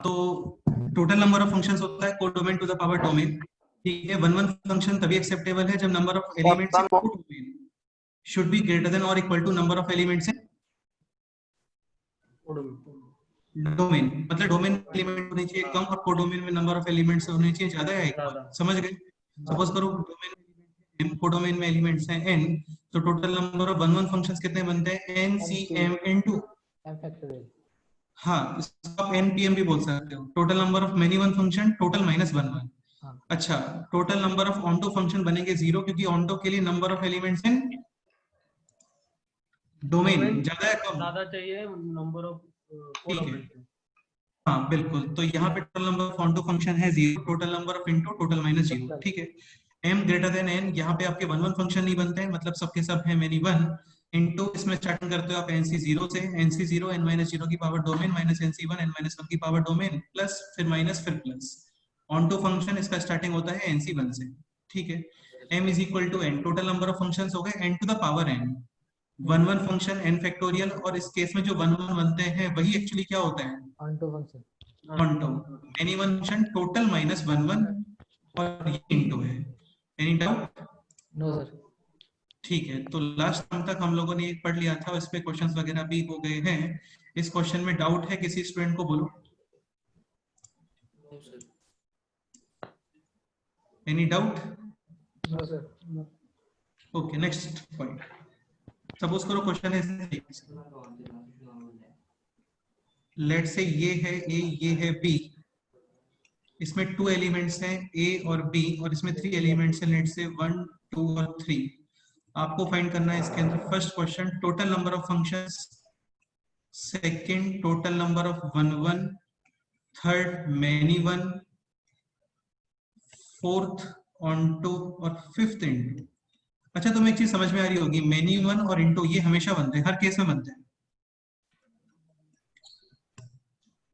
तो total number of functions होता है codomain to the power domain. ठीक है, वन वन फंक्शन तभी एक्सेप्टेबल है जब number of elements in codomain should be greater than और equal to number of elements in domain. मतलब डोमेन एलिमेंट होने चाहिए कम और कोडोमेन में नंबर ऑफ एलिमेंट्स होने चाहिए ज्यादा या इक्वल। समझ गए? सपोज करो डोमेन कोडोमेन में एलिमेंट्स हैं n, तो total number of one one functions कितने बनते हैं? n c m n2। हाँ, इसको आप npm भी बोल सकते हो। Total number of many one function total minus one one. अच्छा, total number of onto function बनेंगे 0 क्योंकि ऑन्टो के लिए number of elements in domain ज्यादा है कम? ज्यादा चाहिए नंबर ऑफ ठीक है, हाँ बिल्कुल। तो यहाँ पे total number of onto function है 0, total number of into total minus 0। ठीक है, m ग्रेटर देन n, यहाँ पे आपके वन वन फंक्शन नहीं बनते हैं, मतलब सबके सब है मेनी वन। इनटू इसमें स्टार्टिंग करते हो आप nc0 से, nc0 n माइनस 0 की power domain minus nc1 n minus 1 की पावर डोमेन प्लस फिर माइनस फिर प्लस। ऑन्टो फंक्शन इसका स्टार्टिंग होता है nc1 से। ठीक है, m is equal to n, total number of functions हो गए n to the power n। One one function n factorial, और इस केस में जो वन वन बनते हैं वही एक्चुअली क्या होता है? Onto function. Onto. Any one function total minus one one, और ये इनटू है। Any doubt? No sir. ठीक है, तो लास्ट टाइम तक हम लोगों ने एक पढ़ लिया था, इस पे क्वेश्चंस वगैरह भी हो गए हैं। इस क्वेश्चन में डाउट है किसी स्टूडेंट को? बोलो। Any doubt? No sir. Okay, next point. Suppose करो क्वेश्चन है, लेट से ये है ए, ये है बी, इसमें टू एलिमेंट्स हैं ए और बी, और इसमें थ्री एलिमेंट्स हैं, लेट से 1 2 और 3। आपको फाइंड करना है इसके अंदर first question total number of functions, second total number of one one, third many one, fourth onto, और फिफ्थ इनटू। अच्छा, तुम्हें एक चीज समझ में आ रही होगी, मैनी वन और इनटू ये हमेशा बनते हैं, हर केस में बनते हैं।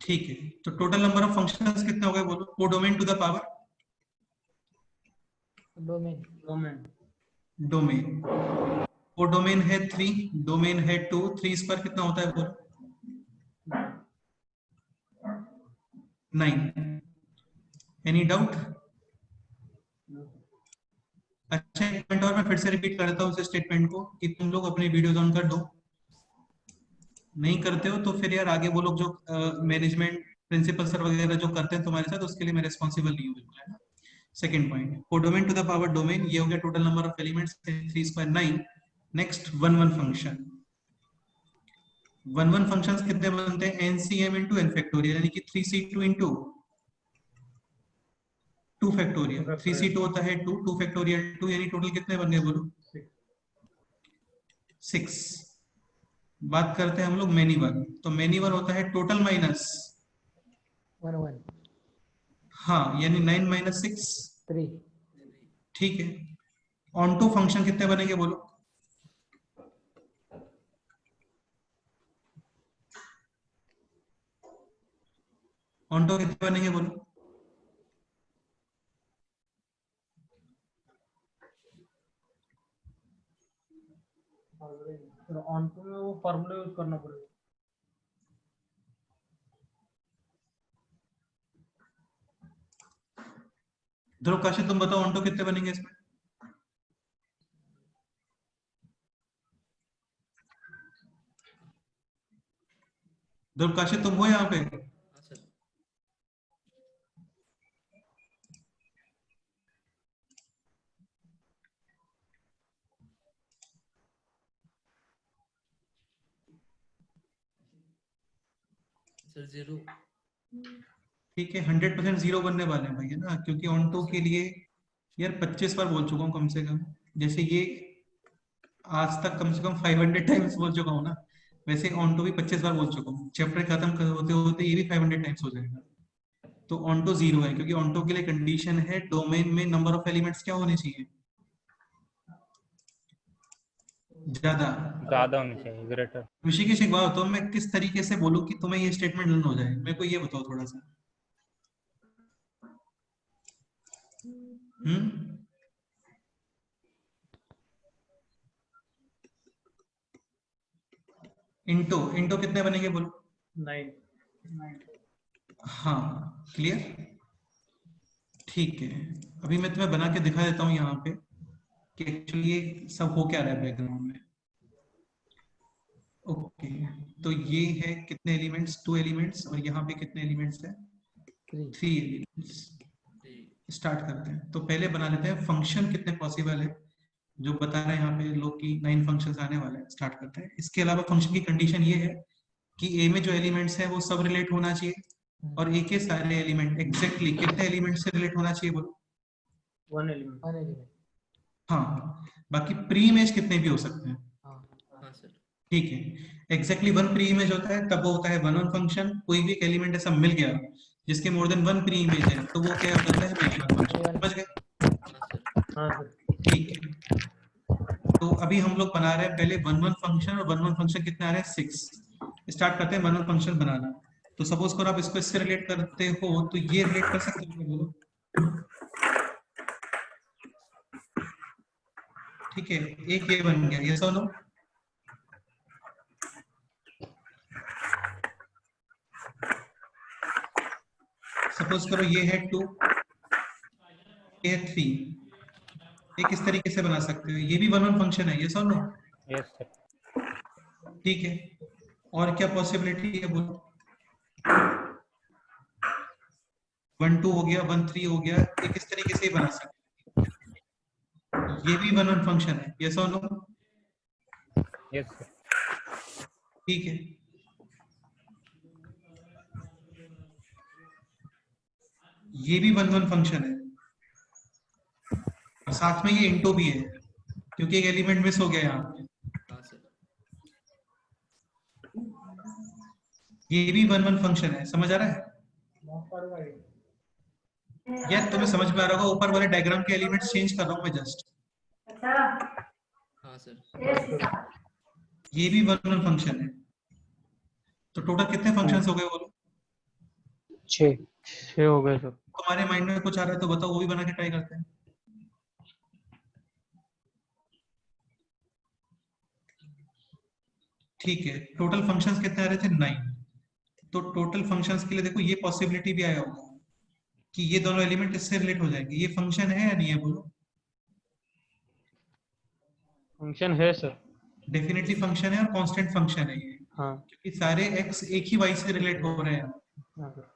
ठीक है, तो टोटल नंबर ऑफ फंक्शंस कितने हो गए बोलो? Codomain to the power domain. Domain. Codomain है 3, डोमेन है 2, 3 स्क्वायर कितना होता है बोलो? 9। Any doubt? अच्छा, एक पॉइंट और मैं फिर से रिपीट करता हूँ इस स्टेटमेंट को कि तुम लोग अपने वीडियोस ऑन कर दो। नहीं करते हो तो फिर यार आगे वो लोग जो मैनेजमेंट प्रिंसिपल सर वगैरह जो करते हैं तुम्हारे साथ, उसके लिए मैं रिस्पॉन्सिबल नहीं हूँ बिल्कुल, है ना। Second point, codomain to the power domain, ये हो गया total number of elements 3 square 9। Next one one function. One one functions कितने बनते हैं? एनसीएम इंटू एन फैक्टोरियल, यानी कि 3c2 इंटू 2 फैक्टोरियल। 3c2 होता है 2, 2 फैक्टोरियल 2, यानी टोटल कितने बन गए बोलो? 6। बात करते हैं हम लोग मैनी वन, तो मैनी वन होता है टोटल माइनस 1 हाँ, यानी 9 माइनस 6 3। ठीक है, ऑन टू फंक्शन कितने बनेंगे बोलो? ऑन टू कितने बनेंगे बोलो? ऑन टू में वो फार्मूला यूज करना पड़ेगा। ध्रुव काशी तुम बताओ ऑन टू कितने बनेंगे इसमें? ध्रुव काशी तुम हो यहाँ पे? सर 0। ठीक है, 100% 0 बनने वाले हैं भाई, है ना, क्योंकि ऑन टू के लिए यार 25 बार बोल चुका हूँ कम से कम। जैसे ये आज तक कम से कम 500 टाइम्स बोल चुका हूँ ना, वैसे ऑन टू भी 25 बार बोल चुका हूँ। चैप्टर खत्म होते होते ये भी 500 टाइम्स हो जाएगा। तो ऑन टू 0 है, क्योंकि ऑन टू के लिए कंडीशन है डोमेन में नंबर ऑफ एलिमेंट्स क्या होने चाहिए? ज्यादा होनी चाहिए, ग्रेटर। ऋषिकेश, एक बात बताओ, मैं किस तरीके से बोलूं कि तुम्हें ये स्टेटमेंट लर्न हो जाए? मेरे को ये बताओ थोड़ा सा। इंटो इंटो कितने बनेंगे बोलो? 9। हाँ क्लियर, ठीक है। अभी मैं तुम्हें बना के दिखा देता हूँ यहाँ पे कि एक्चुअली ये सब हो क्या रहा है बैकग्राउंड में। ओके, तो ये है कितने एलिमेंट्स, 2 एलिमेंट्स, और यहाँ पे कितने एलिमेंट्स है, 3. 3 एलिमेंट्स। स्टार्ट करते हैं, तो पहले बना लेते हैं फंक्शन कितने पॉसिबल है, जो बता रहे हैं यहाँ पे लोग कि 9 फंक्शंस आने वाले हैं। स्टार्ट करते हैं। इसके अलावा फंक्शन की कंडीशन ये है कि ए में जो एलिमेंट्स है वो सब रिलेट होना चाहिए, और ए के सारे एलिमेंट एग्जैक्टली कितने एलिमेंट से रिलेट होना चाहिए बोलो। 1 एलिमेंट। 1 element. हाँ, बाकी प्री इमेज कितने भी हो सकते हैं, हाँ सर। ठीक है। एग्जैक्टली 1 प्री इमेज होता है तब वो होता है 1 1 फंक्शन। कोई भी एक एलिमेंट ऐसा मिल गया जिसके मोर देन 1 प्री इमेज है तो वो क्या होता है, मेनी 1 फंक्शन। समझ गए, हाँ सर। ठीक है। तो अभी हम लोग बना रहे हैं पहले 1 1 फंक्शन, और 1 1 फंक्शन कितने आ रहे हैं, 6। स्टार्ट करते हैं 1 1 फंक्शन बनाना। तो सपोज करो आप इसको इससे रिलेट करते हो, तो ये रिलेट कर सकते हो, बोलो। ठीक है, एक ये बन गया, ये सुनो। सपोज करो ये है 2, ये है 3। ये किस तरीके से बना सकते हो, ये भी 1 1 फंक्शन है, ये सुनो। Yes sir. ठीक है, और क्या पॉसिबिलिटी है बोलो। 1 2 हो गया, 1 3 हो गया, ये किस तरीके से बना सकते हो, ये भी 1 1 फंक्शन है, ये सुनो। Yes sir. ठीक है, ये भी 1 1 फंक्शन है, और साथ में ये इंटू भी है क्योंकि एक एलिमेंट मिस हो गया यहाँ पे। ये भी 1 1 फंक्शन है, समझ आ रहा है यार, तुम्हें समझ में आ रहा होगा। ऊपर वाले डायग्राम के एलिमेंट्स चेंज कर रहा हूँ मैं जस्ट। हाँ सर। ये भी 1 1 फंक्शन है। तो टोटल कितने फंक्शंस हो गए बोलो। 6 हो गए सर। तुम्हारे माइंड में कुछ आ रहा है तो बताओ, वो भी बना के ट्राई करते हैं। ठीक है, टोटल फंक्शंस कितने आ रहे थे, 9। तो टोटल फंक्शंस के लिए देखो ये पॉसिबिलिटी भी आया होगा कि ये दोनों एलिमेंट इससे रिलेट हो जाएंगे। ये फंक्शन है या नहीं है बोलो। फंक्शन है सर। डेफिनेटली फंक्शन है और कांस्टेंट फंक्शन है ये, हाँ। क्योंकि सारे x एक ही y से रिलेट हो रहे हैं। हाँ सर।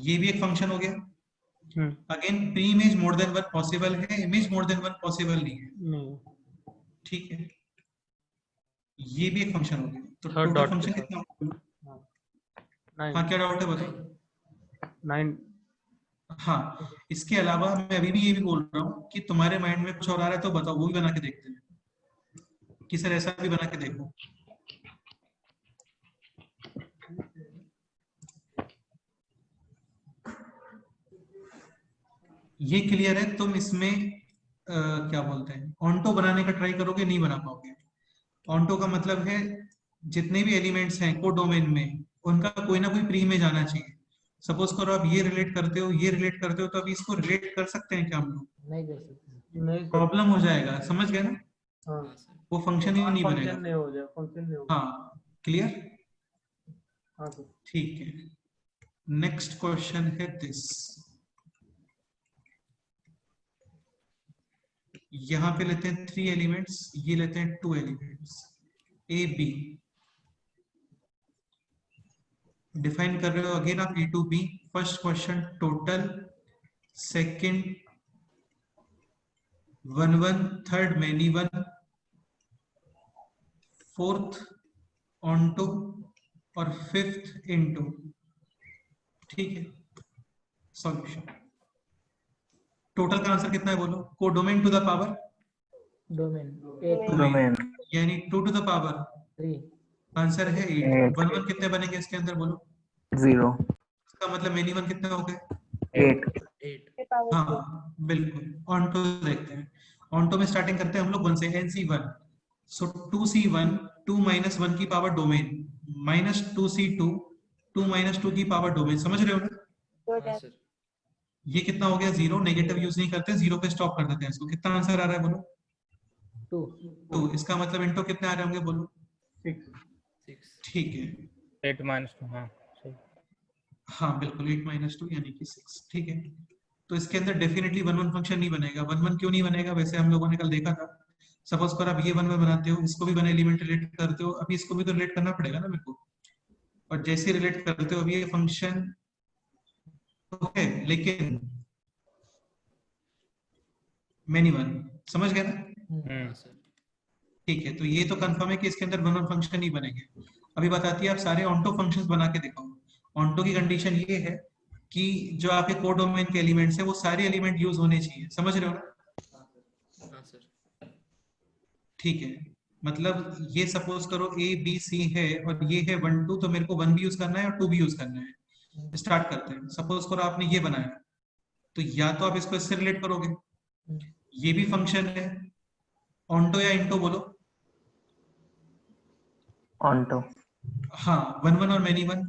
ये भी एक फंक्शन हो गया। Again pre image more than 1 possible है, इमेज मोर देन 1 पॉसिबल नहीं है, नहीं। ठीक है। ये भी एक फंक्शन हो गया। तो थर्ड टोटल डॉट फंक्शन के कितना होगा? हाँ हाँ, क्या डाउट है बताओ। 9। हाँ, इसके अलावा मैं अभी भी ये भी बोल रहा हूँ कि तुम्हारे माइंड में कुछ और आ रहा है तो बताओ, वो भी बना के देखते हैं कि सर ऐसा भी बना के देखो। ये क्लियर है, तुम इसमें क्या बोलते हैं, ऑन्टो बनाने का ट्राई करोगे, नहीं बना पाओगे। ऑन्टो का मतलब है जितने भी एलिमेंट्स हैं कोडोमेन में, उनका कोई ना कोई प्री में जाना चाहिए। सपोज करो आप ये रिलेट करते हो, ये रिलेट करते हो, तो अभी इसको रिलेट कर सकते हैं क्या हम लोग, नहीं कर सकते। नहीं सर। प्रॉब्लम हो जाएगा, समझ गए ना। हाँ। वो फंक्शन ही नहीं बनेगा। फंक्शन नहीं हो जाए, फंक्शन नहीं होगा। हाँ क्लियर, हाँ सर। ठीक है। नेक्स्ट क्वेश्चन है दिस। यहां पे लेते हैं 3 एलिमेंट्स, ये लेते हैं 2 एलिमेंट्स, ए बी। डिफाइन कर रहे हो अगेन आप A to B. First question total, second 1 1, third many 1, fourth onto, और फिफ्थ इनटू, ठीक है। सॉल्यूशन, टोटल का आंसर कितना है बोलो। Codomain to the power, domain 8. Domain यानी 2 टू द पावर 3. आंसर है 8। 1 1 कितने बनेंगे इसके अंदर बोलो। 0 इसका मतलब मेनी 1 कितने हो गए, 8 हाँ बिल्कुल। ऑनटो देखते हैं। ऑनटो में स्टार्टिंग करते हैं हम लोग 1 से, NC1। सो 2C1, 2 माइनस 1 की power domain, minus 2C2, 2 minus 2 की पावर डोमेन। समझ रहे हो ना। ये कितना हो गया, 0। नेगेटिव यूज नहीं करते, 0 पे स्टॉप कर देते हैं इसको। कितना आंसर आ रहा है बोलो, 2. 2। इसका मतलब इनटू कितने आ रहे होंगे बोलो, 6। ठीक है। 8 - 2। हाँ सही। हाँ बिल्कुल 8 माइनस 2 यानी कि 6, ठीक है। तो इसके अंदर डेफिनेटली वन वन फंक्शन नहीं बनेगा। वन वन क्यों नहीं बनेगा, वैसे हम लोगों ने कल देखा था। सपोज कर आप ये वन वन बनाते हो, इसको भी वन एलिमेंट रिलेट करते हो, अभी इसको भी तो रिलेट करना पड़ेगा ना मेरे को। और जैसे रिलेट करते हो अभी ये फंक्शन तो है, लेकिन मेनी वन, समझ गए ना? हम्म। सर। ठीक है, तो ये तो कंफर्म है कि इसके अंदर वन वन फंक्शन नहीं बनेंगे। अभी बताती है आप सारे ऑन्टो फंक्शंस बना के दिखाओ। ऑन्टो की कंडीशन ये है कि जो आपके कोडोमेन के एलिमेंट्स है वो सारे एलिमेंट यूज होने चाहिए, समझ रहे हो ना? हाँ सर। ठीक है, मतलब ये सपोज करो ए बी सी है और ये है 1 2, तो मेरे को 1 भी यूज करना है और 2 भी यूज करना है। स्टार्ट करते हैं। सपोज करो आपने ये बनाया, तो या तो आप इसको इससे रिलेट करोगे, ये भी फंक्शन है, ऑन्टो या इंटो बोलो। onto, हाँ, वन वन और many one.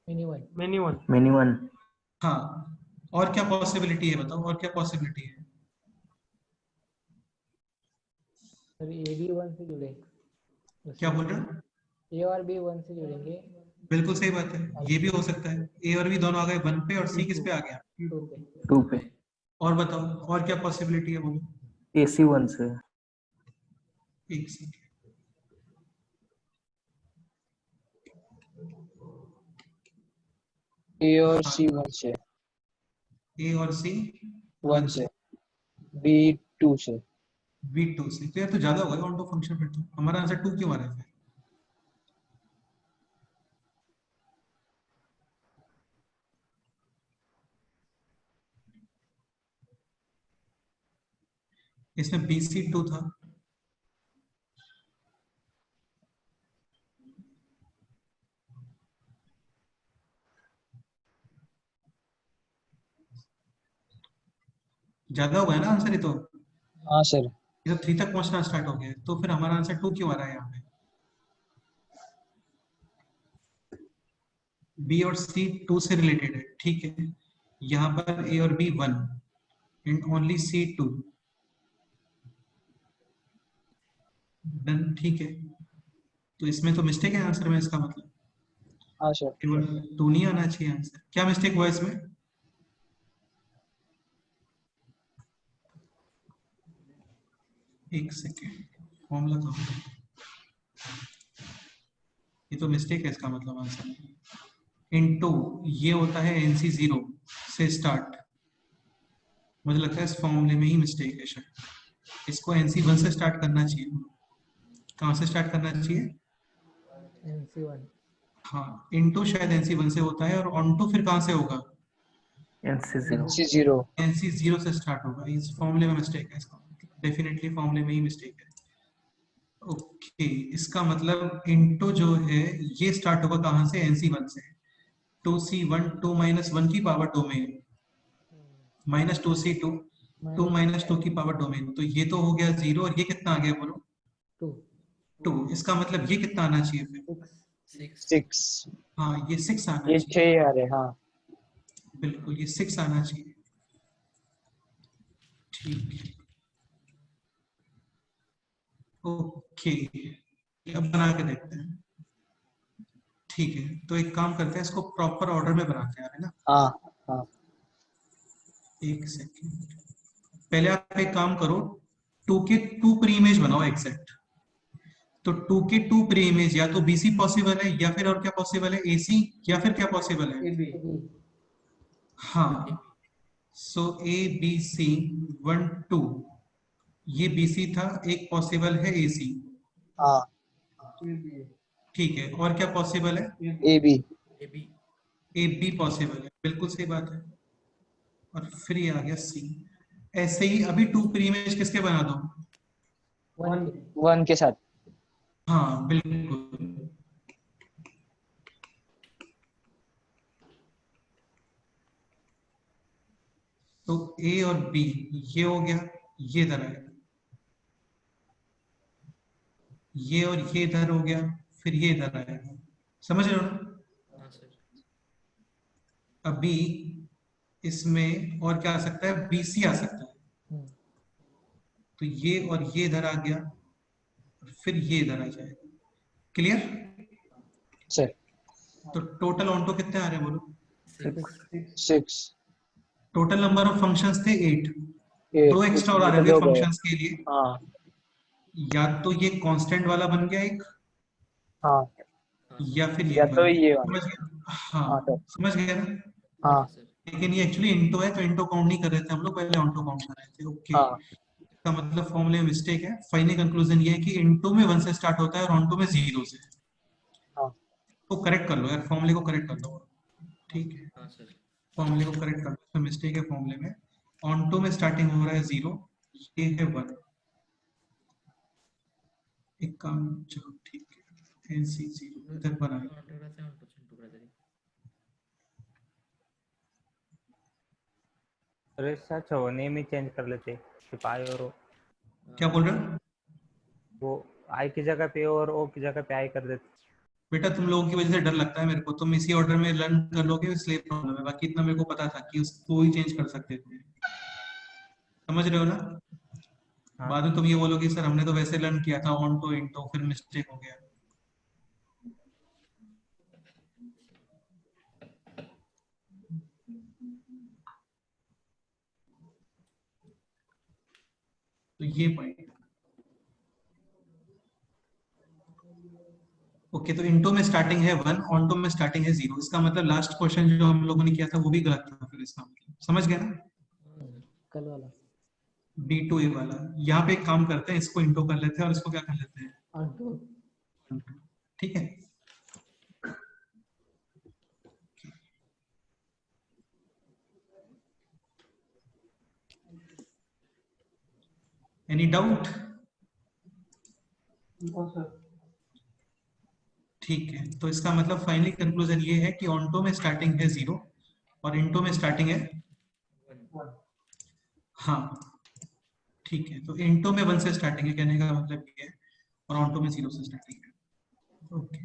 Many one. Many one. many one, हाँ, और क्या पॉसिबिलिटी है बताओ, और क्या पॉसिबिलिटी है? अभी ए भी वन से जुड़े। क्या बोल रहे हो? ए और बी वन से जुड़ेंगे। बिल्कुल सही बात है, ये भी हो सकता है। ए और बी दोनों आ गए 1 पे और सी किस पे आ गया? 2 पे। 2 पे, और बताओ, और क्या पॉसिबिलिटी है बोलो। AC 1 से, एक सेकंड, ए और सी 1 से, ए और सी 1 से, बी 2 से। बी 2 से। तो यार तो ज्यादा होगा ऑन टू फंक्शन, फिर तो हमारा आंसर 2 क्यों आ रहा है फिर? इसमें बी सी 2 था। ज्यादा होगा ना आंसर ये तो। हाँ सर। ये तो 3 तक पहुंचना स्टार्ट हो गया है, तो फिर हमारा आंसर 2 क्यों आ रहा है यहाँ पे? बी और सी 2 से रिलेटेड है, ठीक है। यहाँ पर ए और B 1 and only C 2, done, ठीक है। तो इसमें तो मिस्टेक है आंसर में, इसका मतलब हाँ सर। केवल 2 नहीं आना चाहिए आंसर। क्या मिस्टेक हुआ इसमें? एक सेकेंड, फॉर्मूला तो ये तो मिस्टेक है, इसका मतलब आंसर में इनटू ये होता है एनसी 0 से स्टार्ट। मुझे लगता है इस फॉर्मूले में ही मिस्टेक है शायद। इसको एनसी 1 से स्टार्ट करना चाहिए। कहाँ से स्टार्ट करना चाहिए? NC one. हाँ, इनटू शायद एनसी 1 से होता है और ऑन टू फिर कहाँ से होगा? NC 0, सी 0। एनसी 0 से स्टार्ट होगा। इस फॉर्मूले में मिस्टेक है, इसका डेफिनेटली फॉर्मूले में ही मिस्टेक है। ओके, इसका मतलब इनटू जो है ये स्टार्ट होगा कहाँ से? एनसी 1 से। 2C1 2 माइनस 1 की power domain minus 2C2 2 minus 2 की पावर डोमेन, तो ये तो हो गया 0 और ये कितना आ गया बोलो? 2 2। इसका मतलब ये कितना आना चाहिए फिर? 6। 6। हाँ, ये 6 आना ये चाहिए। 6 आ रहे। हाँ बिल्कुल, ये 6 आना चाहिए। ठीक है, ओके, अब बना के देखते हैं। ठीक है, तो एक काम करते हैं, इसको प्रॉपर ऑर्डर में बनाते हैं, है ना? हाँ हाँ। एक सेकेंड, पहले आप एक काम करो, 2 के 2 प्री इमेज बनाओ एग्जैक्ट। तो 2 के 2 प्री इमेज या तो बीसी पॉसिबल है या फिर और क्या पॉसिबल है? एसी, या फिर क्या पॉसिबल है? A B. हाँ, सो ए बी सी 1 2, ये बीसी था, एक पॉसिबल है एसी। हाँ। ठीक है, और क्या पॉसिबल है? A B. A B. A B possible है, बिल्कुल सही बात है। और फिर ये आ गया सी। ऐसे ही अभी 2 प्री इमेज किसके बना दो? 1 के साथ। हाँ बिल्कुल, तो ए और बी ये हो गया, ये इधर आएगा, ये और ये इधर हो गया, फिर ये इधर आएगा। समझ रहे हो ना? हाँ सर। अभी इसमें और क्या आ सकता है? बीसी आ सकता है। तो ये और ये इधर आ गया, और फिर ये इधर आ जाएगा। क्लियर? सर। तो टोटल ऑन टू कितने आ रहे हैं बोलो? 6 6 टोटल नंबर ऑफ फंक्शंस थे 8, 2 8 एक्स्ट्रा और आ उसमें रहे से थे 2 गए। फंक्शंस के लिए। हाँ या तो ये कांस्टेंट वाला बन गया एक, हाँ, या फिर ये या तो बन गया, ये वाला। समझ गया? हाँ हाँ सर। समझ गया ना? हाँ सर। लेकिन ये एक्चुअली इंटो है, तो इंटो काउंट नहीं कर रहे थे हम लोग, पहले ऑनटो काउंट कर रहे थे। ओके, हाँ इसका मतलब फॉर्मूले में मिस्टेक है। फाइनल कंक्लूजन ये है कि इंटो में 1 से स्टार्ट होता है और ऑनटो में 0 से। हाँ तो करेक्ट कर लो यार, फॉर्मूले को करेक्ट कर लो। ठीक है, हाँ सर। फॉर्मूले को करेक्ट कर लो, इसमें मिस्टेक है फॉर्मूले में। ऑनटो में स्टार्टिंग हो रहा है 0, ये है 1। एक काम, चलो ठीक है, एनसी 0 इधर पर आएगा। अरे सच हो, नेम ही चेंज कर लेते, सिर्फ आई और ओ। क्या बोल रहे हो? वो आई की जगह पे और ओ की जगह पे आई कर देते। बेटा तुम लोगों की वजह से डर लगता है मेरे को, तुम इसी ऑर्डर में लर्न कर लोगे इसलिए प्रॉब्लम है, बाकी इतना मेरे को पता था कि उसको ही चेंज कर सकते थे। समझ रहे हो ना? हाँ बाद में तुम ये बोलोगे सर हमने तो वैसे लर्न किया था ऑन टू इंटो, फिर मिस्टेक हो गया। तो ये पॉइंट। ओके, तो इंटो में स्टार्टिंग है 1, ऑनटो में स्टार्टिंग है 0। इसका मतलब लास्ट क्वेश्चन जो हम लोगों ने किया था वो भी गलत था फिर इसका मतलब, समझ गए ना? कल वाला D2A वाला। यहाँ पे एक काम करते हैं, इसको इंटो कर लेते हैं और इसको क्या कर लेते हैं, ऑनटू। ठीक है? Any doubt? No sir. ठीक है, तो इसका मतलब फाइनली कंक्लूजन ये है कि ऑनटो में स्टार्टिंग है 0 और इंटो में स्टार्टिंग है, 1। हाँ ठीक है, तो इंटो में 1 से स्टार्टिंग है, कहने का मतलब ये है, और ऑनटो में 0 से स्टार्टिंग है। ओके,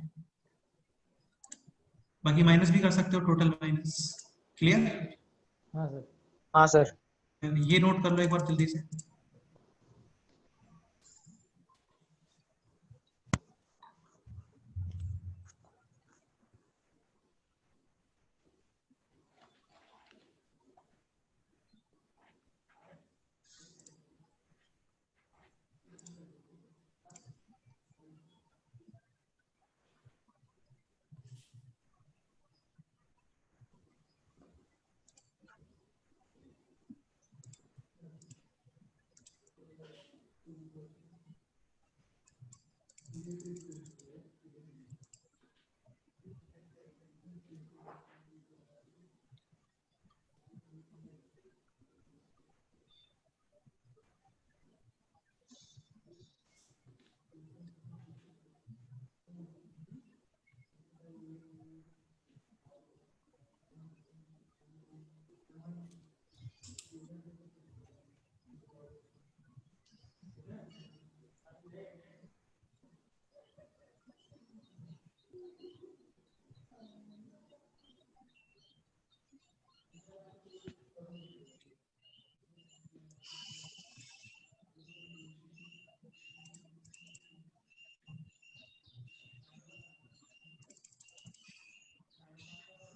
बाकी माइनस भी कर सकते हो, टोटल माइनस। क्लियर? हाँ सर। हाँ सर। ये नोट कर लो एक बार जल्दी से।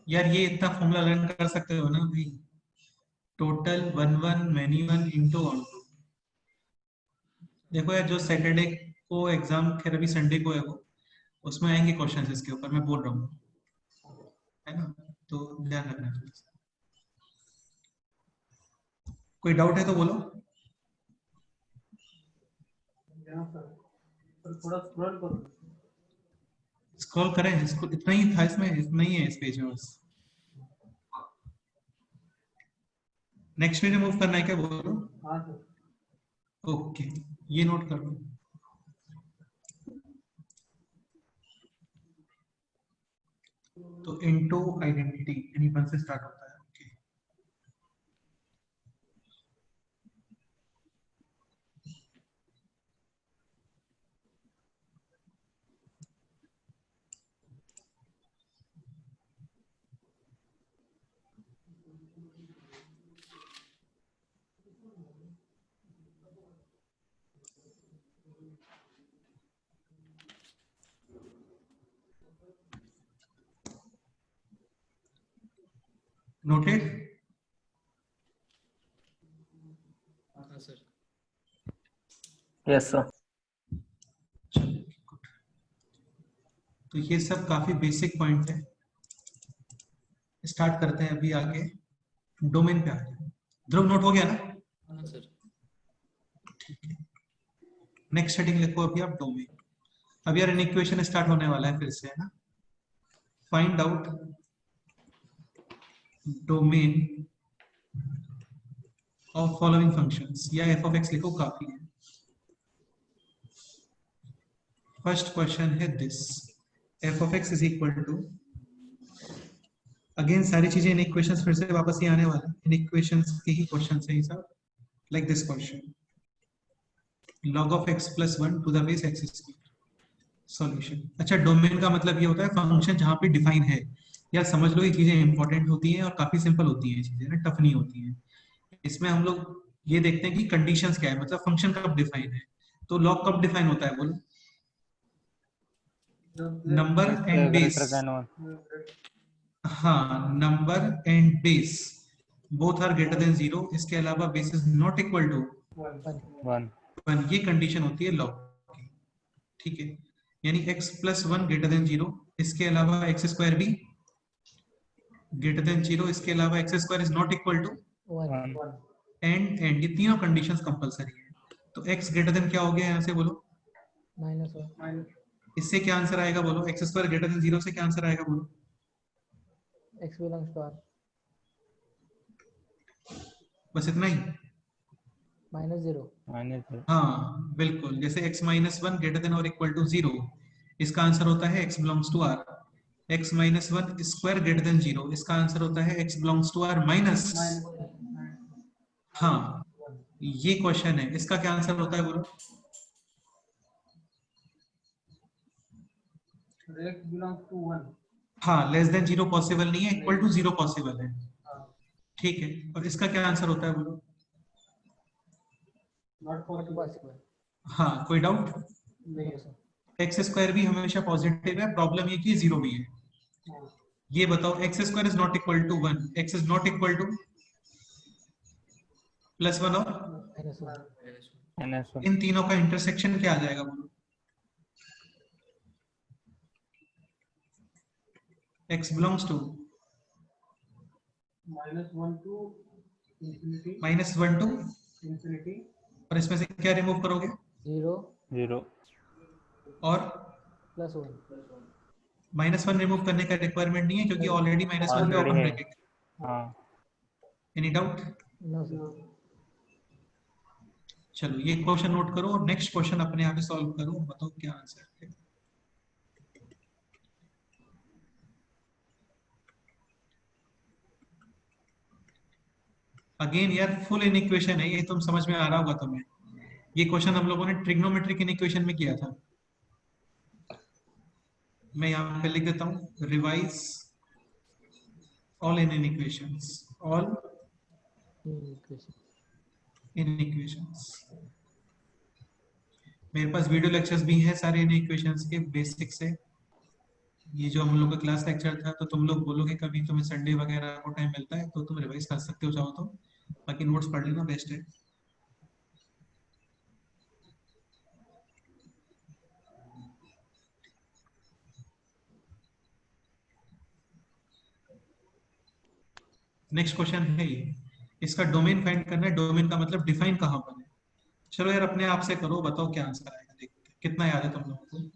यार ये इतना फॉर्मूला लर्न कर सकते हो ना भाई, total 1 1 many 1 into onto. देखो यार, जो सैटरडे को एग्जाम, खैर अभी संडे को है वो, उसमें आएंगे क्वेश्चंस इसके ऊपर, मैं बोल रहा हूँ, है ना? तो ध्यान रखना थोड़ा सा। कोई डाउट है तो बोलो। यहाँ सर थोड़ा स्क्रॉल करो। स्क्रॉल करें, इसको इतना ही था इसमें, इतना ही है इस पेज में बस। नेक्स्ट पेज मूव करना है क्या, बोलो? हाँ सर। ओके, ये नोट कर लो। तो इनटू आइडेंटिटी यानी 1 से स्टार्ट होता है। Okay, noted? हाँ सर। Yes sir. तो ये सब काफी बेसिक पॉइंट है। स्टार्ट करते हैं अभी आगे, डोमेन पे आ जाए। ध्रुव नोट हो गया ना? हाँ सर। नेक्स्ट हेडिंग लिखो अभी आप, डोमेन। अब यार इक्वेशन स्टार्ट होने वाला है फिर से, है ना? Find out domain of following functions, या एफ ऑफ एक्स लिखो काफी है। फर्स्ट क्वेश्चन है this, f of x is equal to, again सारी चीजें इन इक्वेशंस फिर से वापस ही आने वाला है, इन इक्वेशंस के ही क्वेश्चन है ये सब। Like this question, log of x plus 1 to the base x square, solution. अच्छा, डोमेन का मतलब ये होता है फंक्शन जहां पे डिफाइन है, या समझ लो ये चीजें इंपॉर्टेंट होती हैं और काफी सिंपल होती हैं चीजें ना, टफ नहीं होती हैं। इसमें हम लोग ये देखते हैं कि कंडीशंस क्या है, मतलब फंक्शन कब डिफाइन है। तो लॉग कब डिफाइन होता है बोलो? Number and base. Greater than 1। हाँ, number and base both are greater than 0, इसके अलावा base is not equal to 1। 1, ये कंडीशन होती है लॉग की। ठीक है, यानी x प्लस 1 ग्रेटर देन 0, इसके अलावा x स्क्वायर भी ग्रेटर देन 0, इसके अलावा x square is not equal to 1 and ये तीनों कंडीशंस कंपलसरी है। तो x ग्रेटर देन क्या हो गया यहाँ से बोलो? -1 इससे क्या आंसर आएगा बोलो? x स्क्वायर ग्रेटर देन 0 से क्या आंसर आएगा बोलो? x belongs to R बस इतना ही? -0 हाँ बिल्कुल, जैसे x माइनस 1 ग्रेटर देन और इक्वल टू 0, इसका आंसर होता है x belongs to R। x minus 1 square greater than 0, इसका आंसर होता है x belongs to R minus. हाँ, ये क्वेश्चन है, इसका क्या आंसर होता है बोलो? x belongs to 1। हाँ, लेस देन 0 पॉसिबल नहीं है, इक्वल टू 0 पॉसिबल है। ठीक है, और इसका क्या आंसर होता है बोलो? Not possible. हाँ, कोई डाउट? नहीं। एक्स स्क्वायर भी हमेशा पॉजिटिव है, प्रॉब्लम ये कि 0 भी है। ये बताओ, x square is not equal to 1, x is not equal to plus 1 और -1। इन तीनों का इंटरसेक्शन क्या आ जाएगा बोलो? x belongs to -1 to infinity। -1 to, infinity। और इसमें से क्या रिमूव करोगे? 0 और +1 -1 रिमूव करने का रिक्वायरमेंट नहीं है, क्योंकि ऑलरेडी -1 पे Already ओपन है। ब्रैकेट। हाँ। Any doubt? No sir। चलो ये क्वेश्चन नोट करो और नेक्स्ट क्वेश्चन अपने आप सॉल्व करो, बताओ क्या आंसर है। अगेन यार फुल इनइक्वेशन है ये, तुम समझ में आ रहा होगा तुम्हें। ये क्वेश्चन हम लोगों ने ट्रिग्नोमेट्रिक इनइक्वेशन में किया था। मैं यहाँ पे लिख देता हूँ, revise all in equations, all in equations. मेरे पास वीडियो लेक्चर्स भी हैं सारे इन इक्वेशंस के बेसिक से। ये जो हम लोग का क्लास लेक्चर था, तो तुम लोग बोलोगे कभी तुम्हें संडे वगैरह को टाइम मिलता है तो तुम रिवाइज कर सकते हो चाहो तो, बाकी नोट्स पढ़ लेना, बेस्ट है। नेक्स्ट क्वेश्चन है ये, इसका डोमेन फाइंड करना है। डोमेन का मतलब डिफाइन कहां पर है। चलो यार अपने आप से करो, बताओ क्या आंसर आएगा, देखते हैं कितना याद है तुम लोगों को।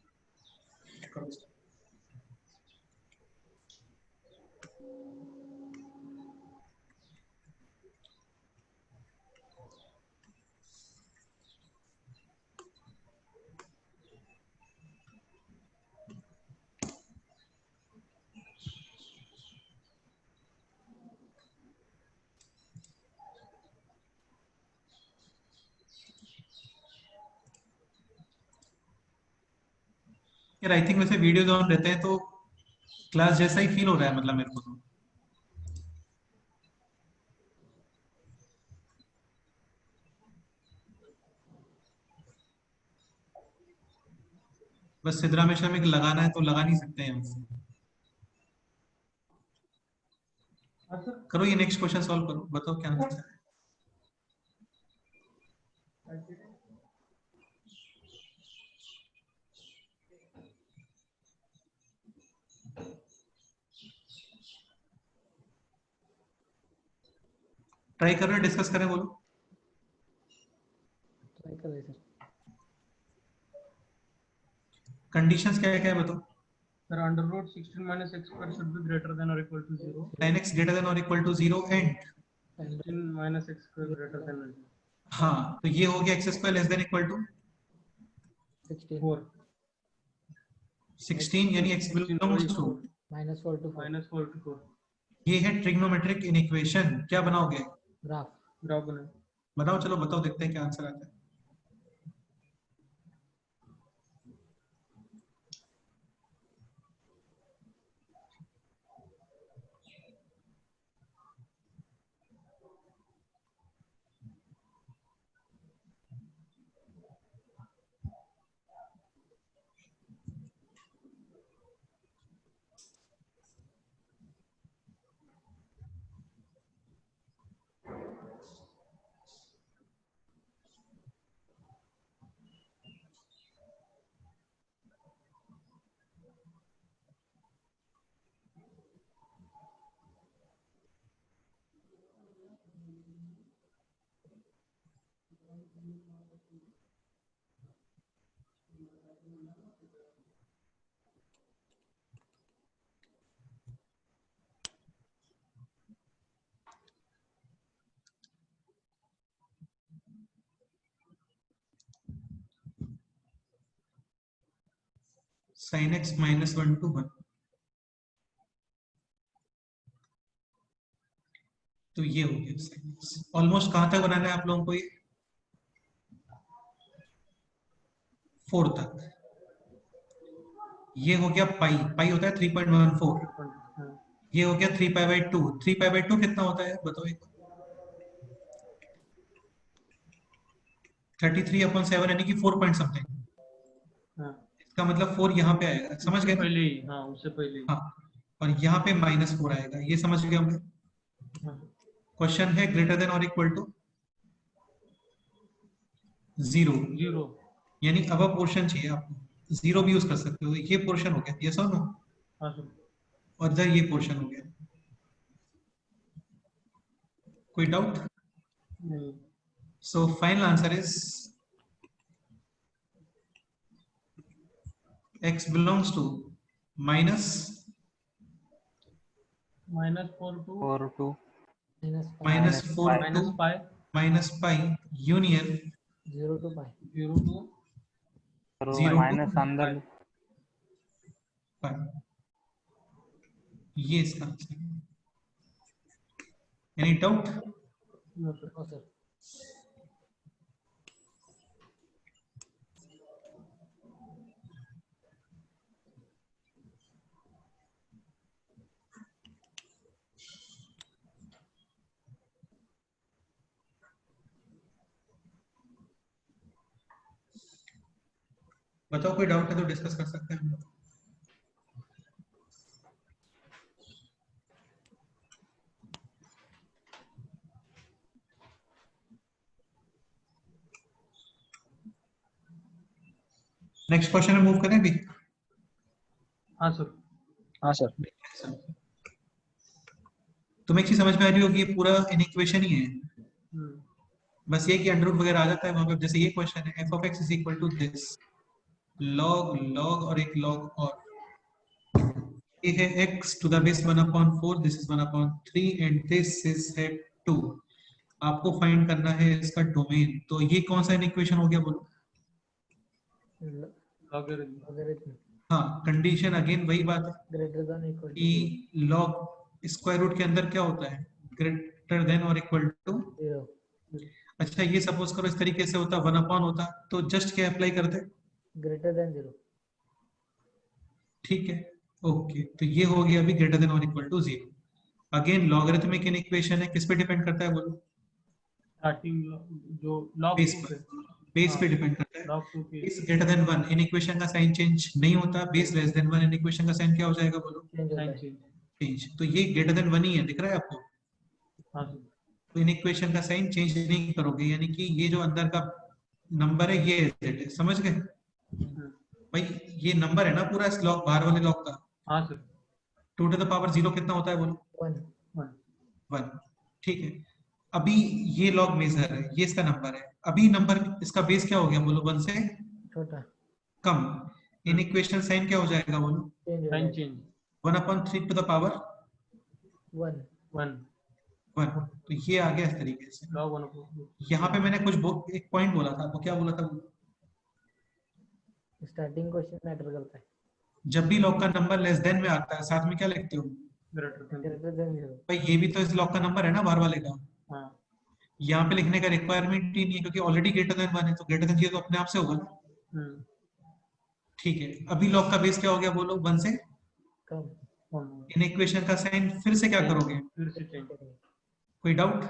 यार आई थिंक वैसे वीडियोज ऑन रहते हैं तो क्लास जैसा ही फील हो रहा है, मतलब मेरे को तो। बस सिद्धरामेश्वर में लगाना है तो लगा नहीं सकते हैं यहाँ से। अच्छा करो ये नेक्स्ट क्वेश्चन सॉल्व करो, बताओ क्या आंसर है। ट्राई कर रहे हो, डिस्कस करें, बोलो। ट्राई कर रहे सर। कंडीशंस क्या है बताओ। Sir, under root 16 minus x square should be greater than or equal to 0. 10x greater than or equal to 0 and 16 minus x square greater than or equal हाँ, तो ये हो गया x square less than equal to 16 4 16 यानी x belongs to -4 to 4 minus 4 to 4 ये है trigonometric inequation. क्या बनाओगे? ग्राफ। ग्राफ बना। बताओ, चलो बताओ, देखते हैं क्या आंसर आता है। sin x -1 to 1, तो ये हो गया। ऑलमोस्ट कहां तक बनाना है आप लोगों को? ये 4 तक। ये हो गया पाई, पाई होता है 3.14। ये हो गया 3π/2। 3π/2 कितना होता है बताओ एक? 33/7 यानी कि 4 पॉइंट समथिंग। हाँ, इसका मतलब 4 यहाँ पे आएगा, समझ गए? पहले ही। हाँ, उससे पहले ही। हाँ, और यहाँ पे -4 आएगा, ये समझ गए हमने। हाँ, क्वेश्चन है ग्रेटर देन और इक्वल टू 0, 0। यानी अब पोर्शन चाहिए आपको। 0 भी यूज कर सकते हो। ये पोर्शन हो गया, ये सब नो, हाँ सर। और इधर ये पोर्शन हो गया। कोई डाउट? नहीं। सो final answer is x belongs to minus -4 to और 2 -4 to pi -pi union 0 to pi 0 to और Zero to माइनस अंदर pi। ये इसका आंसर है। Any doubt? no, sir. No sir. बताओ, कोई डाउट है तो डिस्कस कर सकते हैं हम लोग। नेक्स्ट क्वेश्चन में मूव करें भी। हाँ सर। हाँ सर। तुम्हें एक चीज समझ में आ रही होगी, ये पूरा इनइक्वेशन ही है। हम्म, बस ये कि अंडर रूट वगैरह आ जाता है वहां पे। जैसे ये क्वेश्चन है f of x is equal to this log log और एक log और ये है x to the base 1/4, this is 1/3 and this is है 2। आपको फाइंड करना है इसका डोमेन। तो ये कौन सा इक्वेशन हो गया बोलो? logarithm। लॉगरिथम हाँ, कंडीशन अगेन वही बात है ग्रेटर देन इक्वल टू कि log स्क्वायर रूट के अंदर क्या होता है? ग्रेटर देन और इक्वल टू 0। अच्छा, ये सपोज करो इस तरीके से होता 1/, होता तो जस्ट क्या अप्लाई करते? Greater than 0। ठीक है, ओके। तो ये हो गया अभी ग्रेटर देन और equal to 0। Again logarithmic equation है, किस पे डिपेंड करता है बोलो? स्टार्टिंग जो log बेस 2 पर, से बेस हाँ, पे डिपेंड करता है। log 2 के base greater than 1 in equation का साइन चेंज नहीं होता। Base less than 1 in equation का साइन क्या हो जाएगा बोलो? चेंज होता साइन है। चेंज। चेंज। तो ये ग्रेटर देन 1 ही है, दिख रहा है आपको? हाँ सर। तो इन इक्वेशन का साइन चेंज नहीं करोगे, यानी कि ये जो अंदर का नंबर है ये z है, समझ गए भाई? ये नंबर है ना पूरा इस लॉग बाहर वाले लॉग का, हाँ सर। 2 to the power 0 कितना होता है बोलो? 1 1। ठीक है, अभी ये लॉग मेजर है, ये इसका नंबर है, अभी नंबर इसका बेस क्या हो गया बोलो? 1 से छोटा कम। इन इक्वेशन साइन क्या हो जाएगा बोलो? चेंज हो साइन जाएगा। Change 1/3 to the power 1 1 1। तो ये आ गया इस तरीके से। log 1/4। यहाँ पे मैंने एक पॉइंट बोला था, वो क्या बोला था? स्टार्टिंग क्वेश्चन मैटर करता है। जब भी लॉग का नंबर लेस देन में आता है साथ में क्या लिखते हो ग्रेटर देन। Greater than 0। भाई? ये भी तो इस लॉग का नंबर है ना बाहर वाले का, हाँ यहाँ पे लिखने का रिक्वायरमेंट ही नहीं है क्योंकि ऑलरेडी ग्रेटर देन 1 है, तो ग्रेटर देन 0 तो अपने आप से होगा ना। ठीक है, अभी लॉग का बेस क्या हो गया बोलो? 1 से कम 1 इन इक्वेशन का साइन फिर से क्या करोगे? फिर से चेंज कोई डाउट?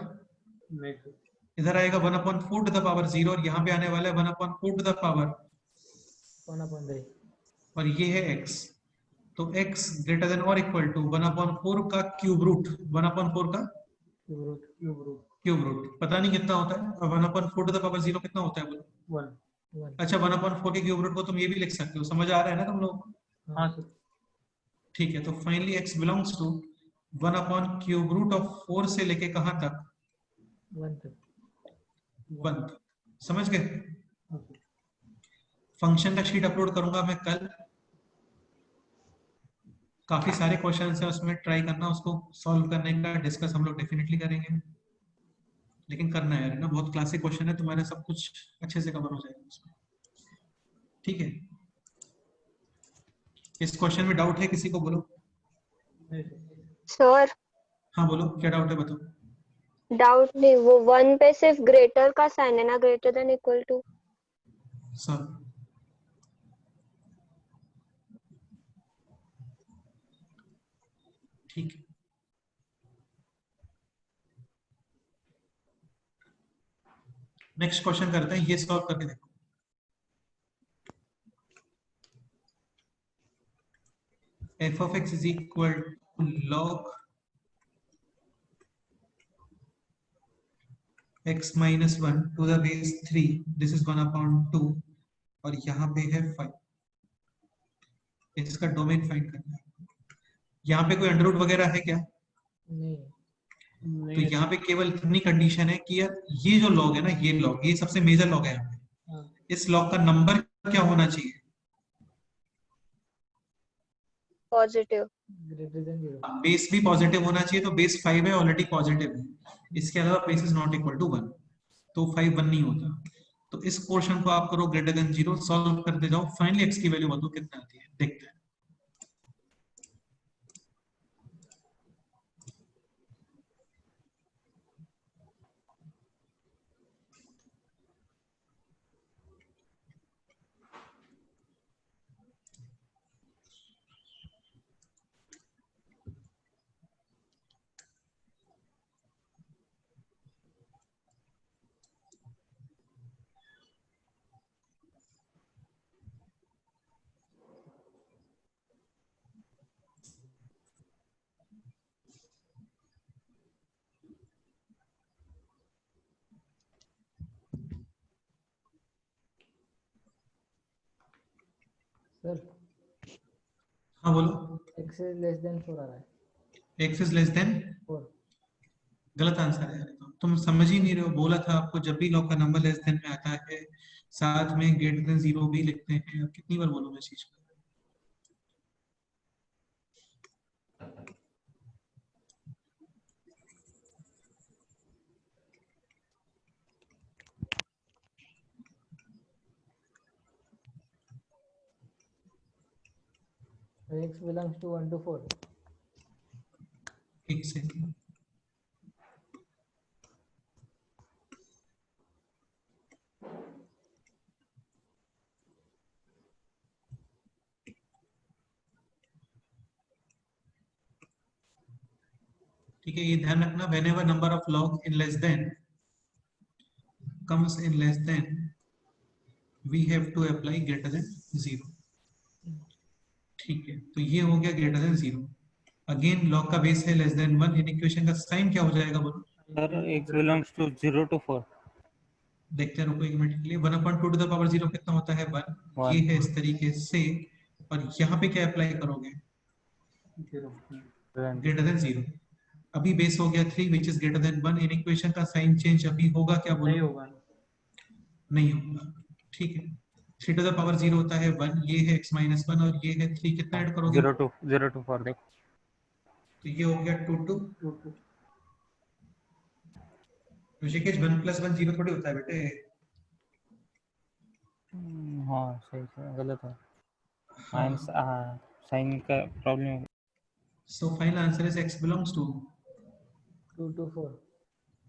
नहीं सर। इधर आएगा 1/4 to the power 0 और यहाँ पे आने वाला है 1/4 to the power 1/3 और ये है x। तो x ग्रेटर देन और इक्वल टू 1/4 का क्यूब रूट, 1/4 का क्यूब रूट क्यूब रूट पता नहीं कितना होता है, और 1/4 to the power 0 कितना होता है बोलो? 1। 1। अच्छा, 1/4 के क्यूब रूट को तुम ये भी लिख सकते हो, समझ आ रहा है ना तुम लोग? हाँ सर। ठीक है, तो finally x belongs to cube root of 4 से लेके कहां तक? 1 तक 1 तक। समझ गए? हाँ सर। फंक्शन का शीट अपलोड करूंगा मैं कल, काफी सारे क्वेश्चंस हैं उसमें, ट्राई करना उसको सॉल्व करने का, डिस्कस हम लोग डेफिनेटली करेंगे, लेकिन करना है यार ना, बहुत क्लासिक क्वेश्चन है, तुम्हारे सब कुछ अच्छे से कवर हो जाएगा उसमें। ठीक है, इस क्वेश्चन में डाउट है किसी को? बोलो। नहीं सर। सर हाँ बोलो, क्या डाउट है बताओ। डाउट नहीं, वो 1 पे सिर्फ ग्रेटर का साइन है ना, greater than equal to. Sir ठीक है, नेक्स्ट क्वेश्चन करते हैं, ये सॉल्व करके देखो। f of x is equal to log x minus 1 to the base 3, this is 1/2 और यहाँ पे है 5। इसका डोमेन फाइंड करना है। यहाँ पे कोई अंडर रूट वगैरह है क्या? नहीं तो यहाँ पे केवल इतनी कंडीशन है कि यार ये जो लॉग है ना, ये लॉग, ये सबसे मेजर लॉग है यहाँ पे, हाँ। इस लॉग का नंबर क्या होना चाहिए? पॉजिटिव। Greater than 0। बेस भी पॉजिटिव होना चाहिए, तो बेस 5 है, ऑलरेडी पॉजिटिव है, इसके अलावा base is not equal to 1, तो 5 1 नहीं होता। तो इस पोर्शन को आप करो ग्रेटर देन 0, सॉल्व करते जाओ, फाइनली x की वैल्यू बताओ कितना आती है, देखते हैं। सर हाँ बोलो। x is less than 4 आ रहा है। x इज लेस देन 4 गलत आंसर है यार, तुम समझ ही नहीं रहे हो। बोला था आपको जब भी लॉग का नंबर लेस देन में आता है साथ में ग्रेटर देन 0 भी लिखते हैं, अब कितनी बार बोलूं मैं चीज को? x belongs to 1 to 4। एक सेकंड, ठीक है, ये ध्यान रखना, whenever number of log in less than comes in less than we have to apply greater than 0। ठीक है, तो ये हो गया ग्रेटर देन 0। अगेन लॉग का बेस है लेस देन 1, इन इक्वेशन का साइन क्या हो जाएगा बोलो? Sir x belongs to 0 to 4. देखते हैं, रुको एक मिनट के लिए। 1/2 to the power 0 कितना होता है? 1। One. ये है इस तरीके से, और यहाँ पे क्या अप्लाई करोगे? Zero greater than 0। अभी बेस हो गया 3 which is greater than 1। In equation का साइन चेंज अभी होगा क्या? नहीं बोलो। होगा। नहीं होगा, ठीक है। 3 to the power 0 होता है 1, ये है x minus 1 और ये है 3, कितना ऐड करोगे? 0 to 4 देखो। तो ये हो गया 2 2। टू टू ऋषिकेश 1 + 1 0 थोड़ी होता है बेटे। हाँ सही है, गलत है। माइनस साइन का problem. So final answer is x belongs to 2 to 4.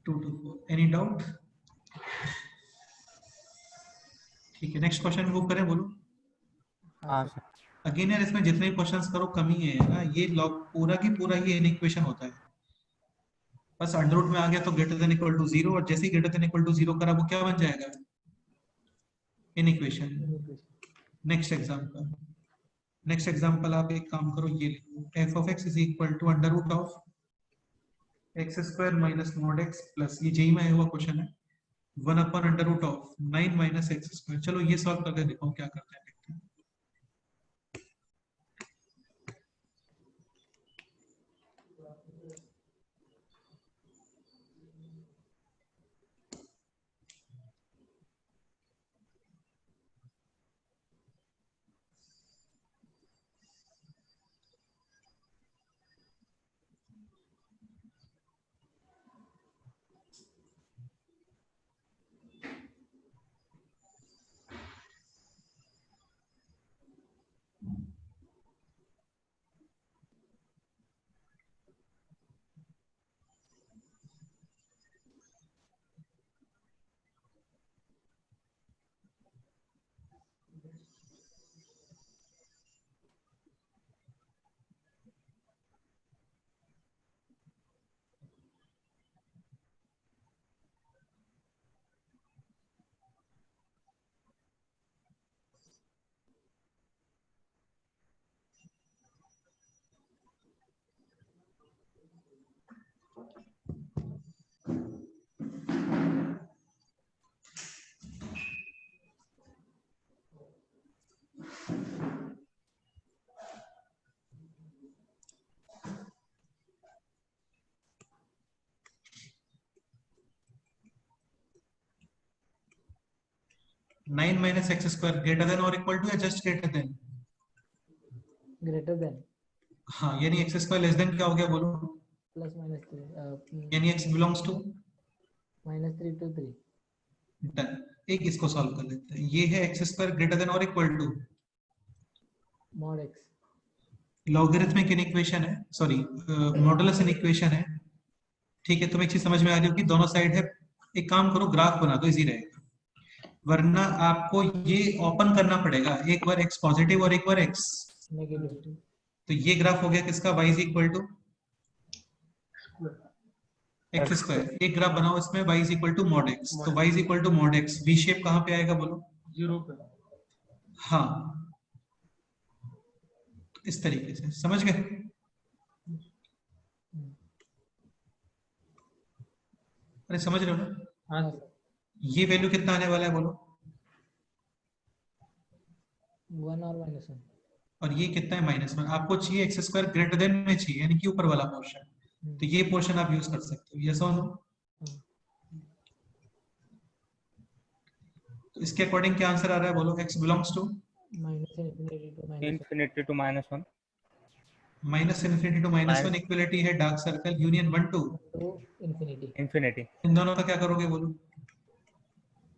2 to 4। Any doubt? ठीक है, नेक्स्ट क्वेश्चन मूव करें, बोलो। हाँ सर। अगेन यार, इसमें जितने क्वेश्चंस करो कम ही है ना। ये लॉग पूरा की पूरा ये इन इक्वेशन होता है। बस अंडर रूट में आ गया तो ग्रेटर देन इक्वल टू 0, और जैसे ही ग्रेटर देन इक्वल टू 0 करा वो क्या बन जाएगा? In equation. Next example. Next example आप एक काम करो, ये f of x is equal to under root of x square minus mod x plus, ये जेई में आया हुआ क्वेश्चन है, 1 अपॉन अंडर रूट ऑफ 9 माइनस x स्क्वायर। चलो ये सॉल्व करके देखो क्या करते हैं, देखते हैं। Nine minus x square greater than और इक्वल टू या just greater than? Greater than. हाँ, यानी एक्स स्क्वायर लेस देन क्या हो गया, बोलो। Plus minus 3. यानी x belongs to Minus 3 to 3. डन। एक इसको सॉल्व कर लेते हैं। ये है एक्स स्क्वायर ग्रेटर देन और equal to Mod x. Logarithmic in equation है, सॉरी मॉडुलस इन इक्वेशन है। ठीक है, तुम्हें एक चीज समझ में आ रही हो कि दोनों साइड है। एक काम करो, ग्राफ बना दो, इजी रहेगा। वरना आपको ये ओपन करना पड़ेगा, एक बार x पॉजिटिव और एक बार x। Negative. तो ये ग्राफ हो गया किसका? y is equal to x square. एक ग्राफ बनाओ इसमें y is equal to mod x। तो y is equal to mod x, V shape कहाँ पे आएगा, बोलो। जीरो पे। हाँ, इस तरीके से समझ गए? अरे समझ रहे हो ना? हाँ सर। ये वैल्यू कितना आने वाला है, बोलो। 1 और minus 1. और ये कितना है? -1। आपको चाहिए एक्स स्क्वायर ग्रेटर देन में चाहिए, यानी कि ऊपर वाला पोर्शन। तो ये पोर्शन आप यूज कर सकते हो, यस और नो? तो इसके अकॉर्डिंग क्या आंसर आ रहा है, बोलो। x belongs to Minus infinity to minus 1. Infinity to -1। Minus infinity to -1। Equality है dark circle, union 1 2 To infinity. Infinity. इन दोनों का क्या करोगे, बोलो।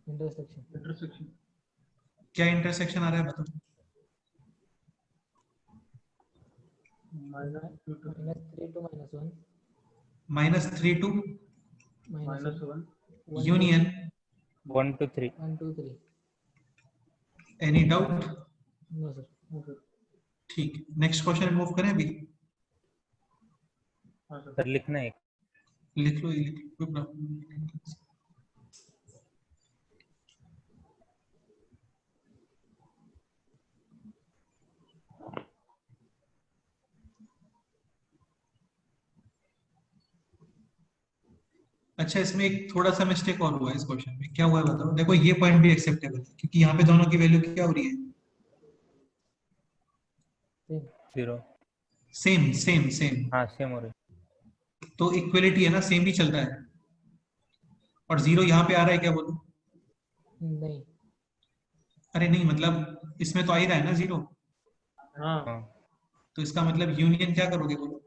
Intersection. इंटरसेक्शन। क्या इंटरसेक्शन आ रहा है, बताओ। Minus two to Minus 3 to minus 1. -3 to minus one. Union 1 to 3। 1 2 3. Any doubt? No sir. ठीक, नेक्स्ट क्वेश्चन मूव करें अभी। हाँ सर। सर लिखना है। लिख लो, ये लिख लो, कोई प्रॉब्लम नहीं। अच्छा, इसमें एक थोड़ा सा मिस्टेक और हुआ है इस क्वेश्चन में। क्या हुआ है बताओ। देखो ये पॉइंट भी एक्सेप्टेबल है क्योंकि यहाँ पे दोनों की वैल्यू क्या हो रही है, जीरो। Same same same. हाँ सेम हो रही। तो इक्वलिटी है ना, सेम ही चल रहा है। और जीरो यहाँ पे आ रहा है क्या बोलो। नहीं, अरे नहीं, मतलब इसमें तो आ ही रहा है ना जीरो। हाँ हाँ तो इसका मतलब यूनियन क्या करोगे बोलो।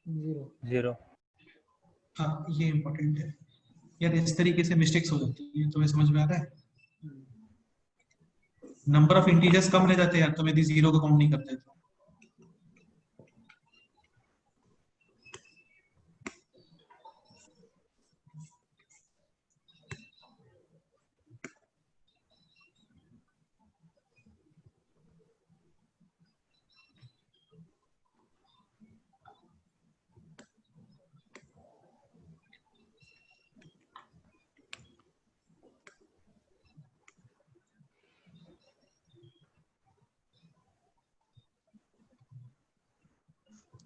जीरो। जीरो। हाँ ये इंपॉर्टेंट है यार, इस तरीके से मिस्टेक्स हो जाती है। तुम्हें समझ में आ रहा है। नंबर ऑफ इंटीजर्स कम रह जाते हैं यार, तुम यदि जीरो को काउंट नहीं करते तो।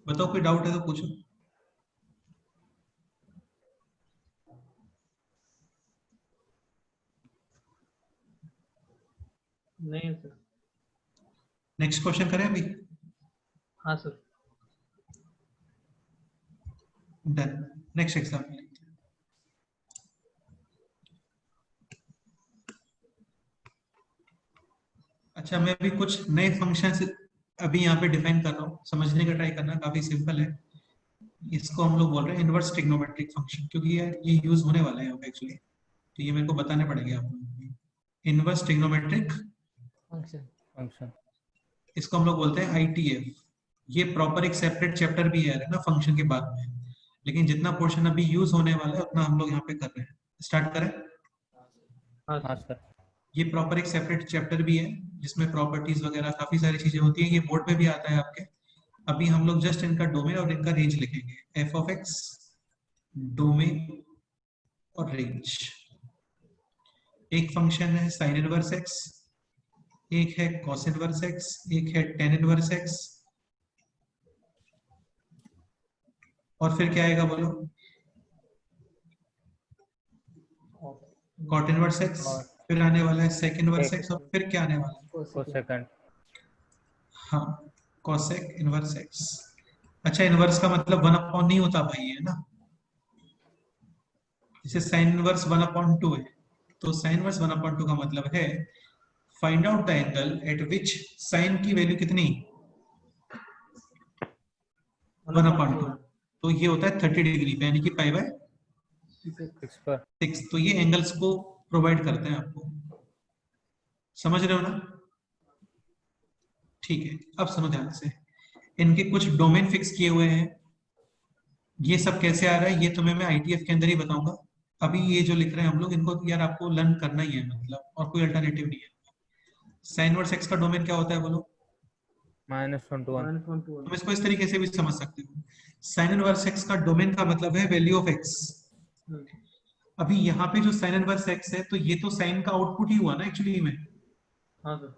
बताओ, कोई डाउट है तो पूछो। नहीं सर। नेक्स्ट क्वेश्चन करें अभी। हाँ सर। डन। Next example. अच्छा, मैं अभी कुछ नए फंक्शंस अभी यहाँ पे डिफाइन कर रहा हूँ, समझने का ट्राई करना, काफी सिंपल है। इसको हम लोग बोल रहे हैं इनवर्स ट्रिग्नोमेट्रिक फंक्शन, क्योंकि यार ये यूज होने वाला है यहाँ पे एक्चुअली, तो ये मेरे को बताने पड़ेंगे आपको। Inverse trigonometric function. फंक्शन। इसको हम लोग बोलते हैं ITF। ये प्रॉपर एक सेपरेट चैप्टर भी है ना फंक्शन के बाद में, लेकिन जितना पोर्शन अभी यूज होने वाला है उतना हम लोग यहाँ पे कर रहे हैं। स्टार्ट करें। हाँ हाँ सर। सर। ये प्रॉपर एक सेपरेट चैप्टर भी है जिसमें प्रॉपर्टीज वगैरह काफी सारी चीजें होती हैं। ये बोर्ड पे भी आता है आपके। अभी हम लोग जस्ट इनका डोमेन और इनका रेंज लिखेंगे। f(x), डोमेन और रेंज। एक फंक्शन है sin इनवर्स x, एक है cos इनवर्स x, एक है tan इनवर्स x, और फिर क्या आएगा बोलो, cot इनवर्स x। और फिर आने वाला है sec इनवर्स sec। x, और फिर क्या आने वाला है, कोसेकेंड। हाँ cosec इनवर्स x। अच्छा, इनवर्स का मतलब 1/, नहीं होता भाई, है ना। जैसे sin इनवर्स 1/2 है, तो sin इनवर्स 1/2 का मतलब है find out the angle eight which sin की वैल्यू कितनी, 1/2। तो ये होता है 30 डिग्री पे, यानी कि π/6। 6 पर। तो ये एंगल्स को प्रोवाइड करते हैं आपको, समझ रहे हो ना। ठीक है, अब सुनो ध्यान से। इनके कुछ डोमेन फिक्स किए हुए हैं। ये सब कैसे आ रहा है ये तुम्हें मैं ITF के अंदर ही बताऊंगा। अभी ये जो लिख रहे हैं हम लोग, इनको यार आपको लर्न करना ही है, मतलब और कोई अल्टरनेटिव नहीं है। साइन इनवर्स x का डोमेन क्या होता है बोलो। -1 to 1। तुम इसको इस तरीके से भी समझ सकते हो। साइन इनवर्स x का डोमेन का मतलब है वैल्यू ऑफ x। अभी यहाँ पे जो साइन इनवर्स x है, तो ये तो साइन का आउटपुट ही हुआ ना एक्चुअली में। हाँ सर।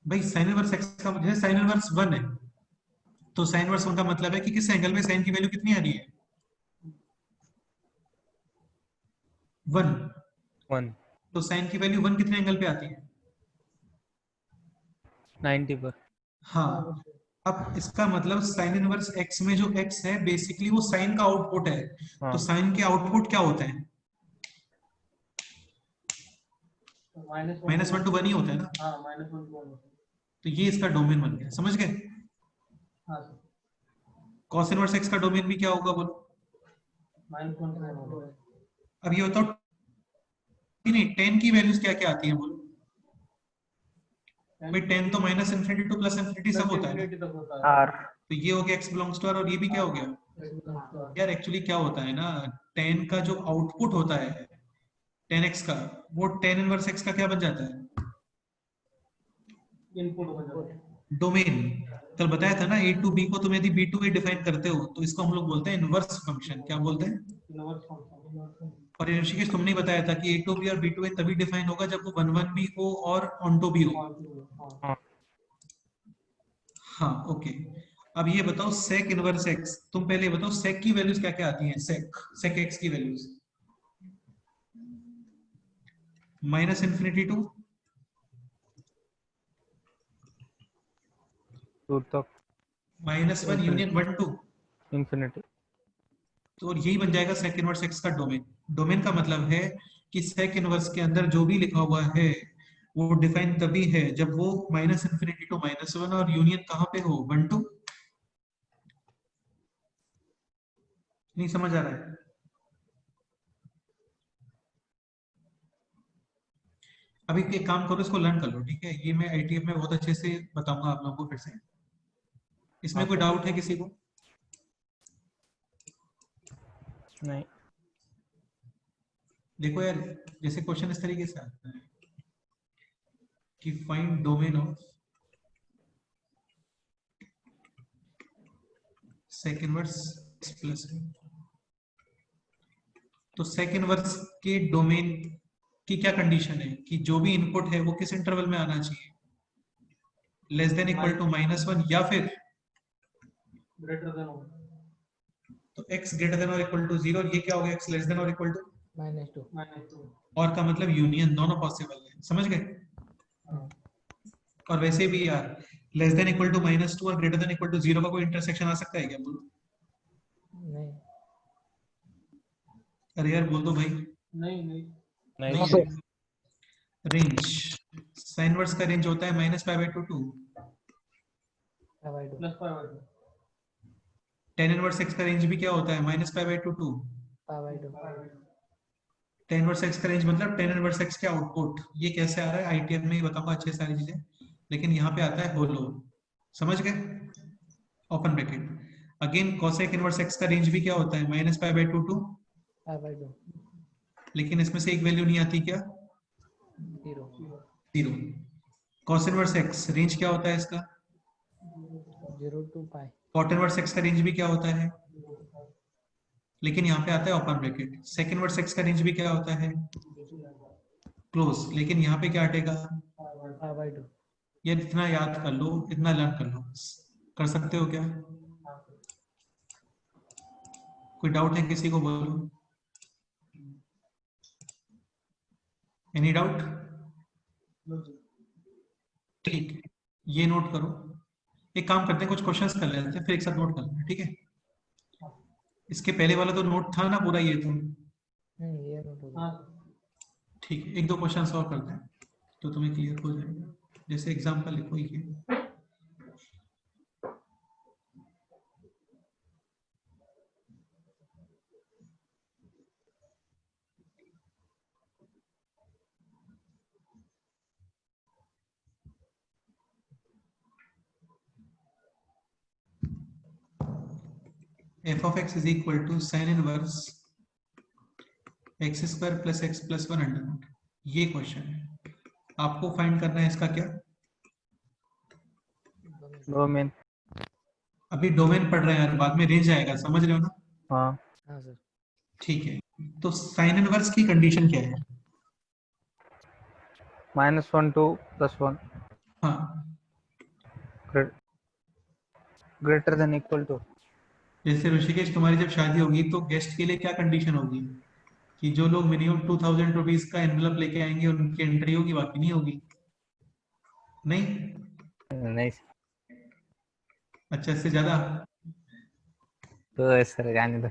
भाई साइन इनवर्स x का मतलब साइन इनवर्स 1 है, तो साइन इनवर्स 1 का मतलब है कि किस एंगल में साइन की वैल्यू कितनी आ रही है, 1। 1। तो साइन की वैल्यू 1 कितने एंगल पे आती है, 90 पर। हाँ। अब इसका मतलब साइन इनवर्स x में जो x है बेसिकली वो साइन का आउटपुट है। हाँ। तो साइन के आउटपुट क्या होते हैं, -1 to 1 ही होता है ना। हाँ -1 to 1। तो ये इसका डोमेन बन गया, समझ गए। हाँ सर। cos इनवर्स x का डोमेन भी क्या होगा बोलो। -1 to 1। अब ये बताओ, नहीं 10 की वैल्यूज क्या क्या आती है बोलो। भाई 10 तो -∞ to +∞ सब होता है ना। R तो ये हो गया x belongs to R, और ये भी क्या हो गया यार। एक्चुअली क्या होता है ना, 10 का जो आउटपुट होता है 10x का, वो 10 इनवर्स x का क्या बन जाता है, इनपुट हो जाता है। डोमेन। कल बताया था ना a to b को तुम यदि b to a डिफाइन करते हो तो इसको हम लोग बोलते हैं इनवर्स फंक्शन। क्या बोलते हैं। Inverse function. और ऋषिकेश तुमने ही बताया था कि a to b और b to a तभी डिफाइन होगा जब वो 1 भी हो और on to भी हो। हाँ। हाँ ओके। अब ये बताओ sec इनवर्स x, तुम पहले बताओ sec की वैल्यूज क्या क्या आती हैं? sec x की वैल्यूज -∞ to टू तक -1 यूनियन 1 to, इंफिनिटी। तो और यही बन जाएगा sec इनवर्स x का डोमेन। डोमेन का मतलब है कि sec इनवर्स के अंदर जो भी लिखा हुआ है वो डिफाइन तभी है जब वो -∞ to -1 और यूनियन कहाँ पे हो? 1 to, नहीं समझ आ रहा है? अभी एक काम करो, इसको लर्न कर लो, ठीक है? ये मैं ITF में बहुत अच्छे से बताऊंगा आप लोगों को फिर से। इसमें कोई डाउट है किसी को? नहीं। देखो यार, जैसे क्वेश्चन इस तरीके से आता है कि find domain of sec inverse x plus, तो sec इनवर्स के डोमेन की क्या कंडीशन है कि जो भी इनपुट है वो किस इंटरवल में आना चाहिए? लेस देन इक्वल टू -1 या फिर ग्रेटर देन तो x ग्रेटर देन और इक्वल टू 0, ये क्या हो गया? x लेस देन और इक्वल टू, -2 और का मतलब यूनियन, दोनों पॉसिबल है, समझ गए? और वैसे भी यार लेस देन इक्वल टू -2 और ग्रेटर देन इक्वल टू 0 का कोई इंटरसेक्शन आ सकता है क्या? बोलो। नहीं। अरे यार बोल दो भाई। नहीं नहीं नहीं। रेंज, साइन इनवर्स का रेंज होता है -π/2 to /2 +5/2 tan इनवर्स x का रेंज भी क्या होता है? -π/2 to /2 tan इनवर्स x का रेंज मतलब tan इनवर्स x के आउटपुट। ये कैसे आ रहा है ITF में ही बताऊंगा अच्छे सारी चीजें, लेकिन यहाँ पे आता है होलो, समझ गए? Open bracket. Again cosec inverse x का रेंज भी क्या होता है? -π/2 to, /2 लेकिन इसमें से एक वैल्यू नहीं आती क्या? 0। cos इनवर्स x रेंज क्या होता है इसका? 0 to π cot इनवर्स x का रेंज भी क्या होता है? लेकिन यहाँ पे आता है open bracket. sec inverse x का रेंज भी क्या होता है? क्लोज, लेकिन यहाँ पे क्या हटेगा? /2 ये इतना याद कर लो, इतना लर्न कर लो, कर सकते हो क्या? कोई डाउट है किसी को? बोलो, एनी डाउट? ठीक है, ये नोट करो। एक काम करते हैं, कुछ क्वेश्चंस कर लेते हैं फिर एक साथ नोट कर लेंगे, ठीक है? इसके पहले वाला तो नोट था ना पूरा, ये तो ये नोट हो गया। ठीक है। एक दो क्वेश्चन सॉल्व करते हैं तो तुम्हें क्लियर हो जाएगा। जैसे एग्जांपल लिखो ये, f of x is equal to sin inverse x square plus x plus 1 under root. ये क्वेश्चन है, आपको फाइंड करना है इसका क्या? डोमेन। अभी डोमेन पढ़ रहे हैं यार, बाद में रेंज आएगा, समझ रहे हो ना? हाँ। हाँ सर। ठीक है, तो साइन इनवर्स की कंडीशन क्या है? -1 to +1 हाँ, ग्रेटर देन इक्वल टू। जैसे ऋषिकेश तुम्हारी जब शादी होगी तो गेस्ट के लिए क्या कंडीशन होगी कि जो लोग मिनिमम 2000 रुपीज का एनवलप लेके आएंगे उनकी एंट्री होगी, बाकी नहीं होगी? नहीं? नहीं अच्छा, इससे ज्यादा? तो ऐसे जाने दो।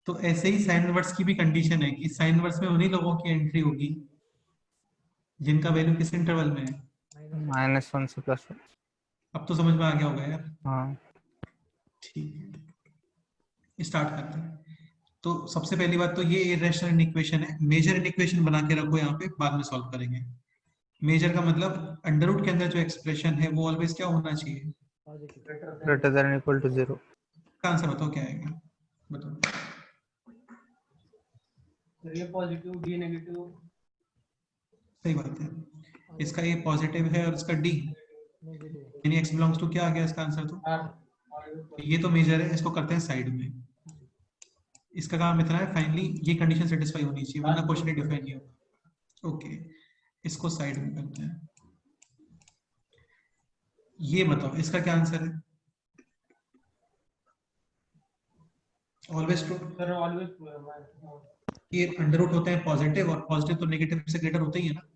तो ऐसे ही साइन इनवर्स की भी कंडीशन है कि साइन इनवर्स में उन्हीं लोगों की एंट्री होगी जिनका वैल्यू किस इंटरवल में है? -1 से +1। अब तो समझ में आ गया होगा यार। हाँ। ठीक है, स्टार्ट करते हैं। तो सबसे पहली बात तो ये इरेशनल इक्वेशन है, मेजर इक्वेशन बना के रखो यहाँ पे, बाद में सॉल्व करेंगे। मेजर का मतलब अंडर रूट के अंदर जो एक्सप्रेशन है वो ऑलवेज क्या होना चाहिए? Greater than equal to 0। का आंसर बताओ क्या आएगा, बताओ। ये पॉजिटिव डी नेगेटिव सही बात है, इसका ये पॉजिटिव है और इसका डी, यानी x बिलोंग्स टू क्या आ गया इसका आंसर? तो ये तो मेजर है, इसको करते हैं साइड में। इसका काम इतना है, फाइनली ये कंडीशन सेटिस्फाई होनी चाहिए वरना क्वेश्चन डिफाइन नहीं होगा। ओके, इसको साइड में करते हैं। ये बताओ इसका क्या आंसर है? Always true. Sir always true है। ये अंडर रूट होते हैं पॉजिटिव, और पॉजिटिव तो नेगेटिव से ग्रेटर होते ही है ना।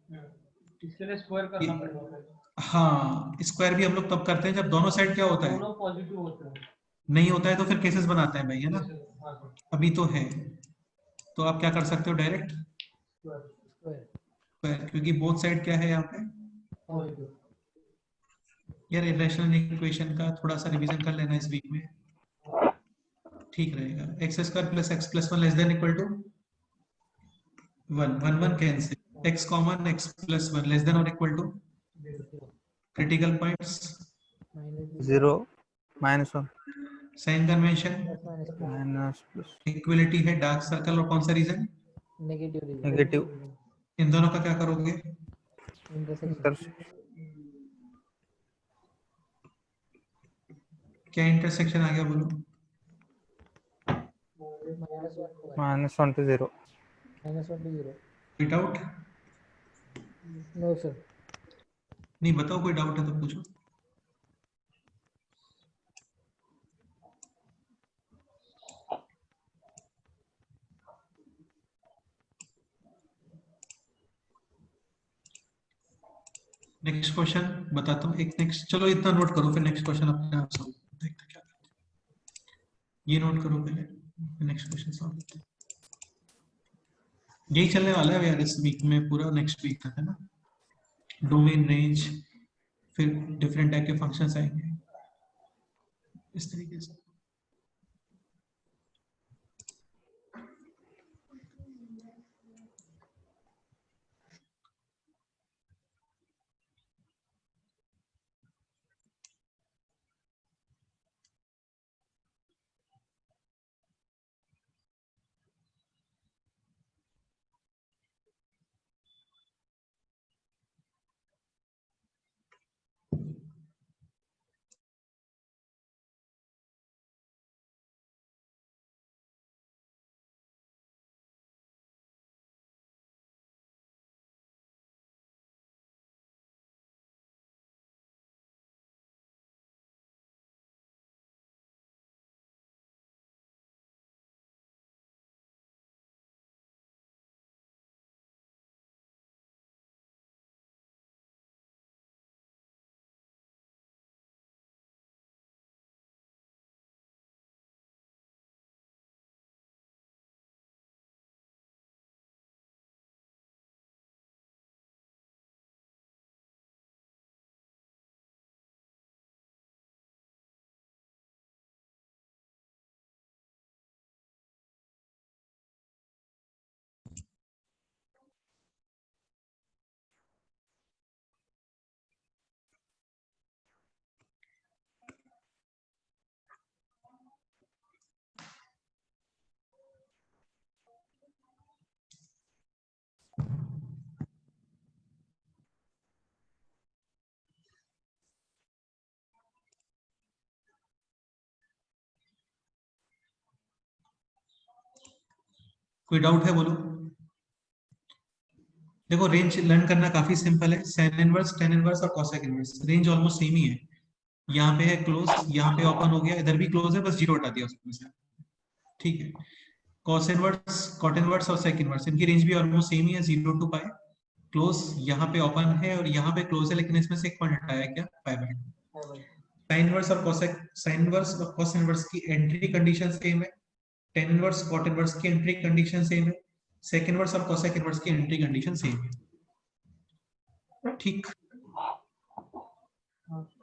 इसके लिए स्क्वायर करना ये- पड़ेगा फिर। हाँ, स्क्वायर भी हम लोग तब करते हैं जब दोनों साइड क्या होता है, दोनों पॉजिटिव होते हैं। नहीं होता है तो फिर केसेस बनाते हैं भाई, है ना। हाँ सर। अभी तो है, तो आप क्या कर सकते हो डायरेक्ट स्क्वायर। स्क्वायर क्योंकि बोथ साइड क्या है यहाँ पे। पॉजिटिव। यार इरेशनल इक्वेशन का थोड़ा सा रिवीजन कर लेना इस वीक में, ठीक रहेगा। X square plus x plus one less than equal to one, one one cancel, x common, x plus one less than और equal to critical points, minus 0 -1 sign convention, plus minus plus minus plus equality है, dark circle, और कौन सा reason, negative negative इन दोनों का क्या करोगे, intersection intersection क्या इंटरसेक्शन आ गया बोलो। -1 to 1 -1 to 0 -1 to 0 without, no sir नहीं बताओ, कोई डाउट है तो पूछो। नेक्स्ट क्वेश्चन बताता हूँ एक, नेक्स्ट चलो इतना नोट करो, फिर नेक्स्ट क्वेश्चन अपने आप सॉल्व देखते हैं क्या करते हैं। ये नोट करो पहले, नेक्स्ट क्वेश्चन सॉल्व करते हैं। यही चलने वाला है यार इस वीक में, पूरा नेक्स्ट वीक तक, है ना। डोमेन रेंज, फिर डिफरेंट टाइप के फंक्शंस आएंगे इस तरीके से। कोई डाउट है बोलो। देखो रेंज लर्न करना काफी सिंपल है, साइन इनवर्स, टेन इनवर्स और cosec inverse, range almost same ही है। यहाँ पे है क्लोज, यहाँ पे ओपन हो गया, इधर भी क्लोज है, बस जीरो हटा दिया उसमें से, ठीक है। कॉस इनवर्स, कॉट इनवर्स और सेक इनवर्स, इनकी रेंज भी ऑलमोस्ट सेम ही है, 0 to पाई। क्लोज यहाँ पे ओपन है और यहाँ पे क्लोज है, लेकिन इसमें से एक पॉइंट हटाया, क्या, पाई बाय 2। साइन इनवर्स और कॉसेक, साइन इनवर्स और कॉस इनवर्स की एंट्री कंडीशन सेम है, टेन इनवर्स कॉट इनवर्स की एंट्री कंडीशन सेम है, सेक इनवर्स और कॉसेक इनवर्स की एंट्री कंडीशन सेम है, ठीक।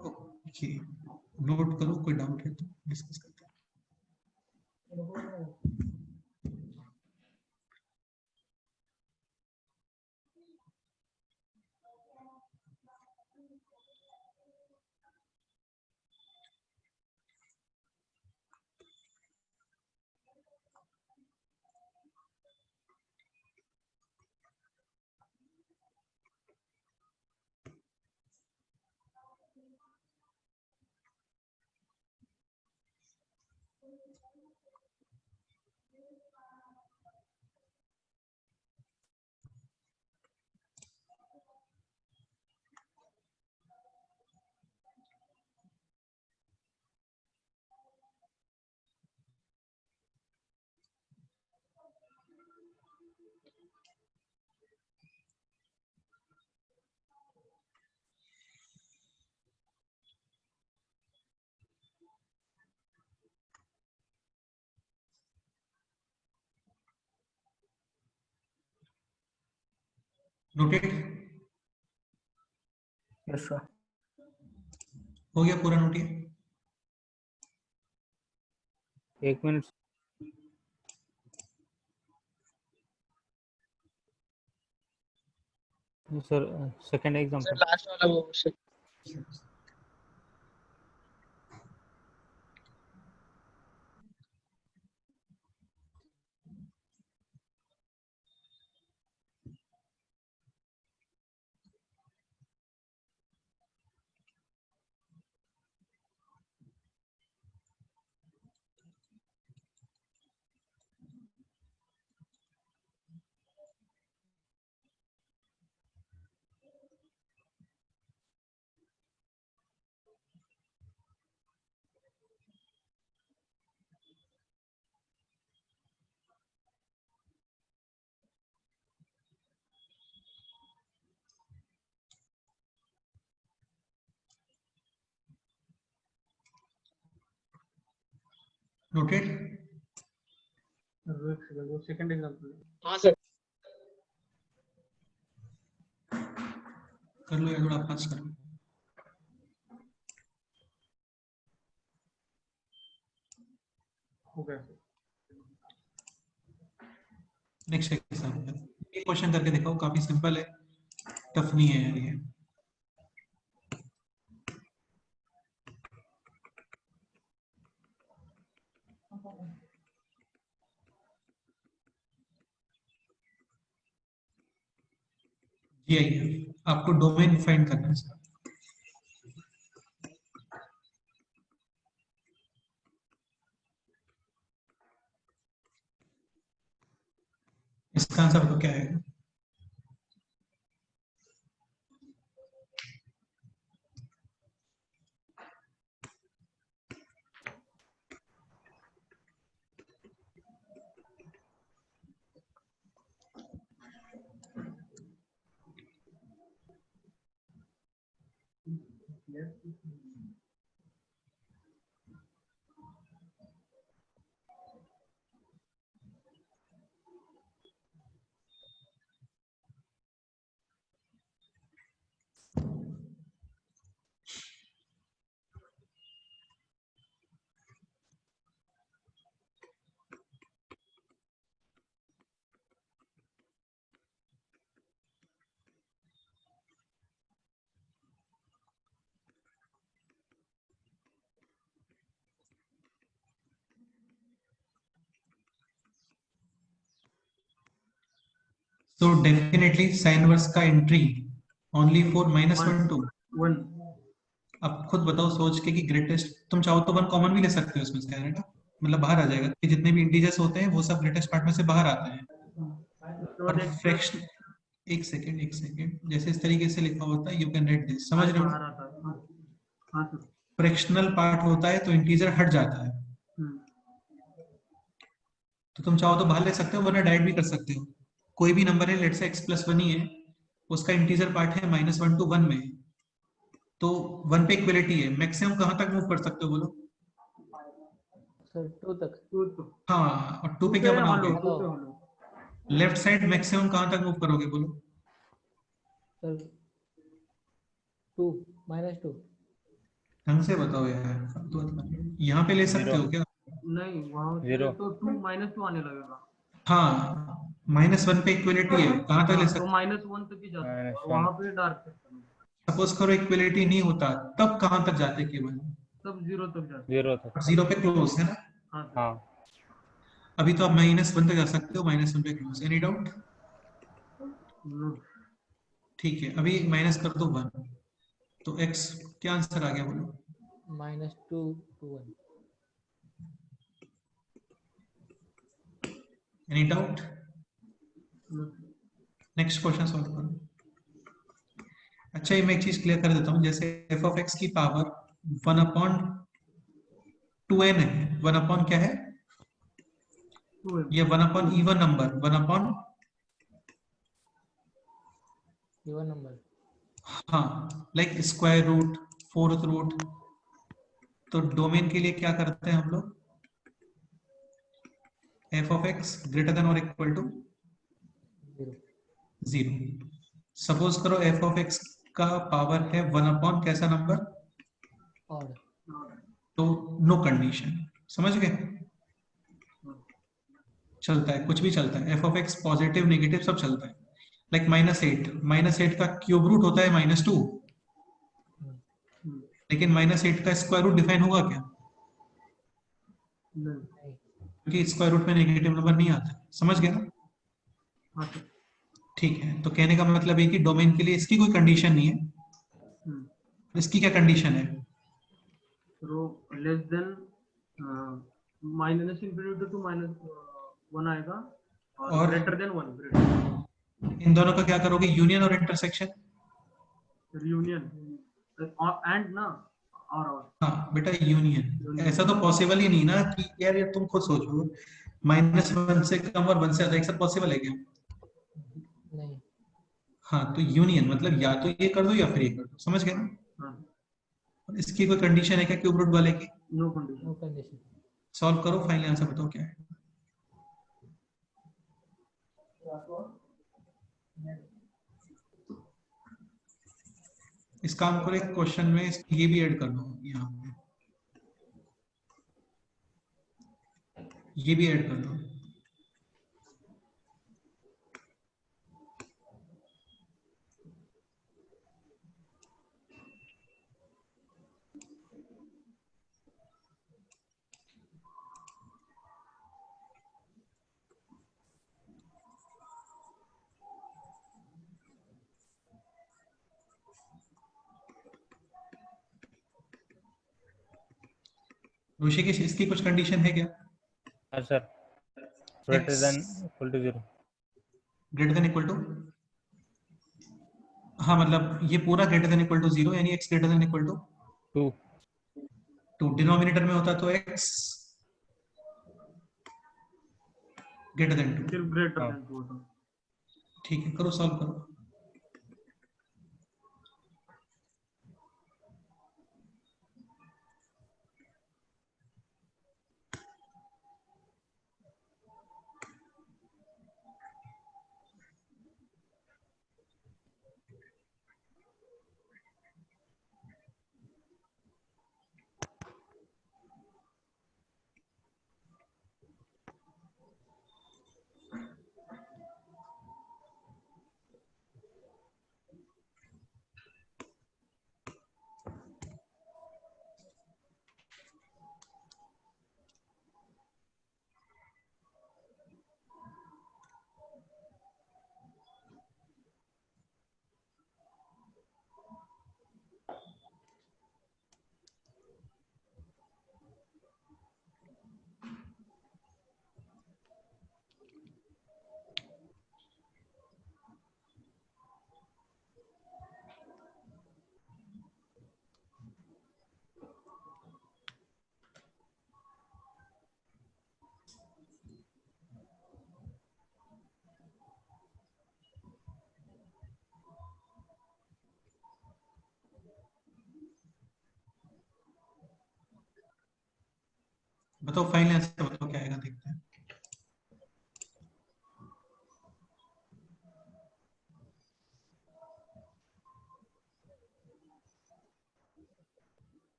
ओके, नोट करो, कोई डाउट है तो डिस्कस करते हैं। नोटेड? Yes sir. हो गया पूरा नोट? ये 1 minute sir, second sir example. Last वाला वो नोटेड? वो सेकंड एग्जांपल। हाँ सर। कर लो या थोड़ा पास कर लो। हो गया। नेक्स्ट एग्जांपल, एक क्वेश्चन करके दिखाओ, काफी सिंपल है, टफ नहीं है यार ये। GIF, आपको डोमेन फाइंड करना है सर। इसका आंसर तो क्या है? So definitely sin वर्स का एंट्री ओनली फॉर -1 2। 1 अब खुद बताओ सोच के कि ग्रेटेस्ट, तुम चाहो तो 1 कॉमन भी ले सकते हो इसमें से, है ना? मतलब बाहर आ जाएगा कि जितने भी इंटीजर्स होते हैं वो सब ग्रेटेस्ट पार्ट में से बाहर आते हैं। और फ्रैक्शन, एक सेकंड, जैसे इस तरीके से लिखा होता है, यू कैन राइट दिस, समझ रहे हो? बाहर आता है। हाँ सर। फ्रैक्शनल पार्ट होता है तो इंटीजर हट जाता है, तो तुम चाहो तो बाहर ले सकते हो, वरना डायरेक्ट भी कर सकते हो। कोई भी नंबर है, लेट्स से x+1 ही है, उसका इंटीजर पार्ट है -1 to 1 में, तो 1 पे इक्वलिटी है, मैक्सिमम कहां तक मूव कर सकते हो बोलो? सर 2 तक। हाँ, और 2 पे क्या बनाओगे? लेफ्ट साइड मैक्सिमम कहां तक मूव करोगे बोलो? सर 2 -2। ढंग से बताओ यार, यहाँ पे ले सकते हो क्या? नहीं, वहां से 0 तो 2 -2 आने लगेगा। हाँ, -1 पे इक्वलिटी है, कहां तक ले तो सकते हो? -1 तक ही जाता है, वहां पे डार्क सकता सपोज करो इक्वलिटी नहीं होता, तब कहां तक जाते केवल? तब 0 तक जाता 0 तक। 0 पे क्लोज है ना? हाँ सर। हाँ अभी तो आप -1 तक जा सकते हो, -1 पे क्लोज। Any doubt? ठीक है, अभी माइनस कर दो 1, तो x क्या आंसर आ गया बोलो? -2 to 1। Any doubt? Next question solve करो। अच्छा, ये मैं एक चीज क्लियर कर देता हूँ, जैसे f of x की पावर 1/2n है, 1 अपॉन क्या है? ये 1 upon even number, 1 upon even number. हाँ, like square root, fourth root. तो डोमेन के लिए क्या करते हैं हम लोग? F of x greater than और इक्वल टू 0। 0। सपोज करो एफ ऑफ एक्स का पावर है 1 कैसा नंबर? और तो नो कंडीशन, समझ गए? चलता है, कुछ भी चलता है। F of x positive negative सब चलता है। लाइक -8 का क्यूब रूट होता है -2, लेकिन -8 का स्क्वायर रूट डिफाइन होगा क्या? नहीं। क्योंकि स्क्वायर रूट में नेगेटिव नंबर नहीं आता। समझ गए ना? हाँ सर। ठीक है, तो कहने का मतलब है कि डोमेन के लिए इसकी कोई कंडीशन नहीं है। इसकी क्या कंडीशन है? तो less than minus infinity to -1 आएगा और ग्रेटर देन 1। इन दोनों का क्या करोगे? यूनियन और इंटरसेक्शन? यूनियन एंड ना और हाँ बेटा, यूनियन। ऐसा तो पॉसिबल ही नहीं ना कि यार, ये तुम खुद सोचो, -1 से कम और 1 से ज्यादा एक साथ पॉसिबल है क्या? नहीं। हाँ, तो यूनियन मतलब या तो ये कर दो या फिर ये कर दो। समझ गए ना? हाँ। इसकी कोई कंडीशन है क्या क्यूब रूट वाले की? No condition. No condition. Solve करो, फाइनल आंसर बताओ क्या है। इस काम को एक क्वेश्चन में ये भी ऐड कर दो, यहाँ पे ये भी ऐड कर दो। ऋषिकेश, इसकी कुछ कंडीशन है क्या? हाँ sir, greater than equal to 0। Greater than equal to, हाँ मतलब ये पूरा ग्रेटर देन इक्वल टू 0, यानी x greater than equal to 2 denominator में होता तो x ग्रेटर देन 2। सिर्फ ग्रेटर देन 2 होता। ठीक है, करो, सॉल्व करो। बताओ फाइनल आंसर बताओ क्या आएगा, देखते हैं।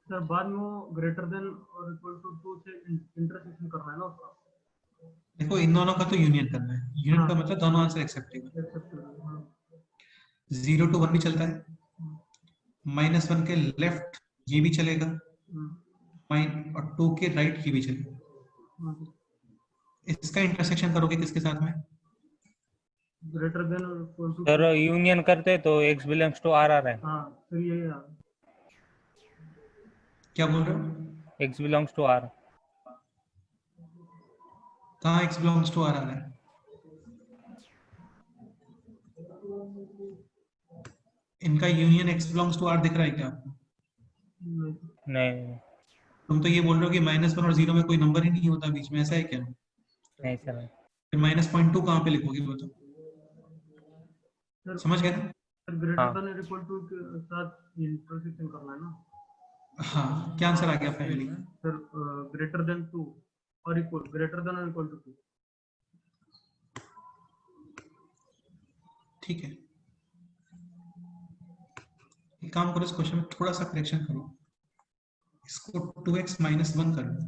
सर बाद में वो ग्रेटर देन और इक्वल टू 2 से इंटरसेक्शन करना है ना उसका। देखो, इन दोनों का तो यूनियन करना है। यूनियन का मतलब दोनों आंसर एक्सेप्टेबल। 0 to 1 भी चलता है, -1 के लेफ्ट ये भी चलेगा, और 2 के राइट की भी चले। इसका इंटरसेक्शन करोगे किसके साथ में? ग्रेटर देन और इक्वल टू सर यूनियन करते तो x बिलोंग्स टू r आ रहा है। हाँ फिर यही आ क्या बोल रहे हो? x belongs to r। कहाँ x बिलोंग्स टू r आ रहा है? इनका union x belongs to r दिख रहा है क्या आपको? नहीं तुम तो ये बोल रहे हो कि -1 और 0 में कोई नंबर ही नहीं होता बीच में, ऐसा है क्या? नहीं सर। फिर -0.2 कहाँ पे लिखोगे वो तो? समझ गए ना? ग्रेटर हाँ। देन और इक्वल टू के साथ इंटरसेक्शन करना है ना। हाँ, क्या आंसर आ गया फाइनली? फिर ग्रेटर देन 2 और इक्वल ग्रेटर देन और इक्वल टू 2। ठीक है, एक काम करो, इस क्वेश्चन में थोड़ा सा करेक्शन करो, इसको 2x - 1 कर लो।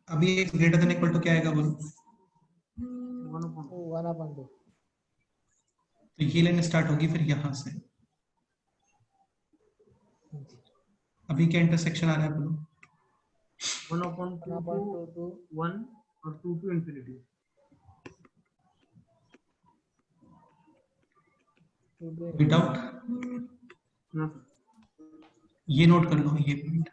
अभी x greater than equal to क्या आएगा बोलो? 1/2। तो ये लाइन स्टार्ट होगी फिर यहां से। अभी क्या इंटरसेक्शन आ रहा है बोलो? 1/2 to 1 और 2 to infinity। विदाउट ना ये नोट कर लो, ये पॉइंट।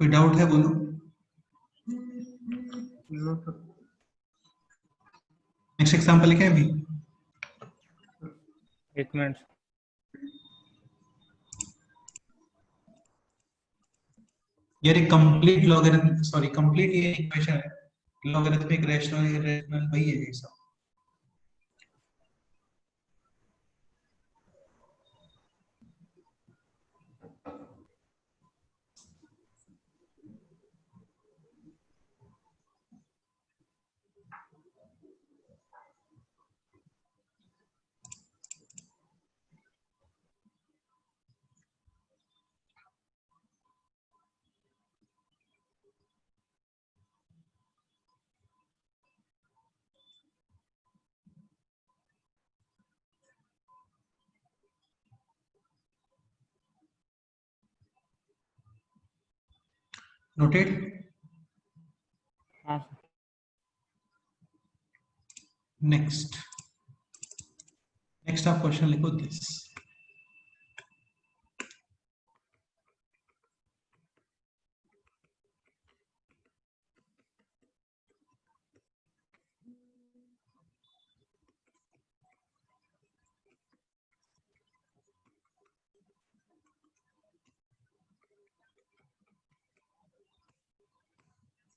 कोई डाउट है बोलो? No sir. नेक्स्ट एग्जांपल लिखें अभी? एक मिनट। यार एक कंप्लीट लॉगरिथम, सॉरी कंप्लीट ये इक्वेशन है, लॉगरिथमिक रैशनल इरेशनल वही है ये सब। नोटेड? हाँ नेक्स्ट आप क्वेश्चन लिखो दिस।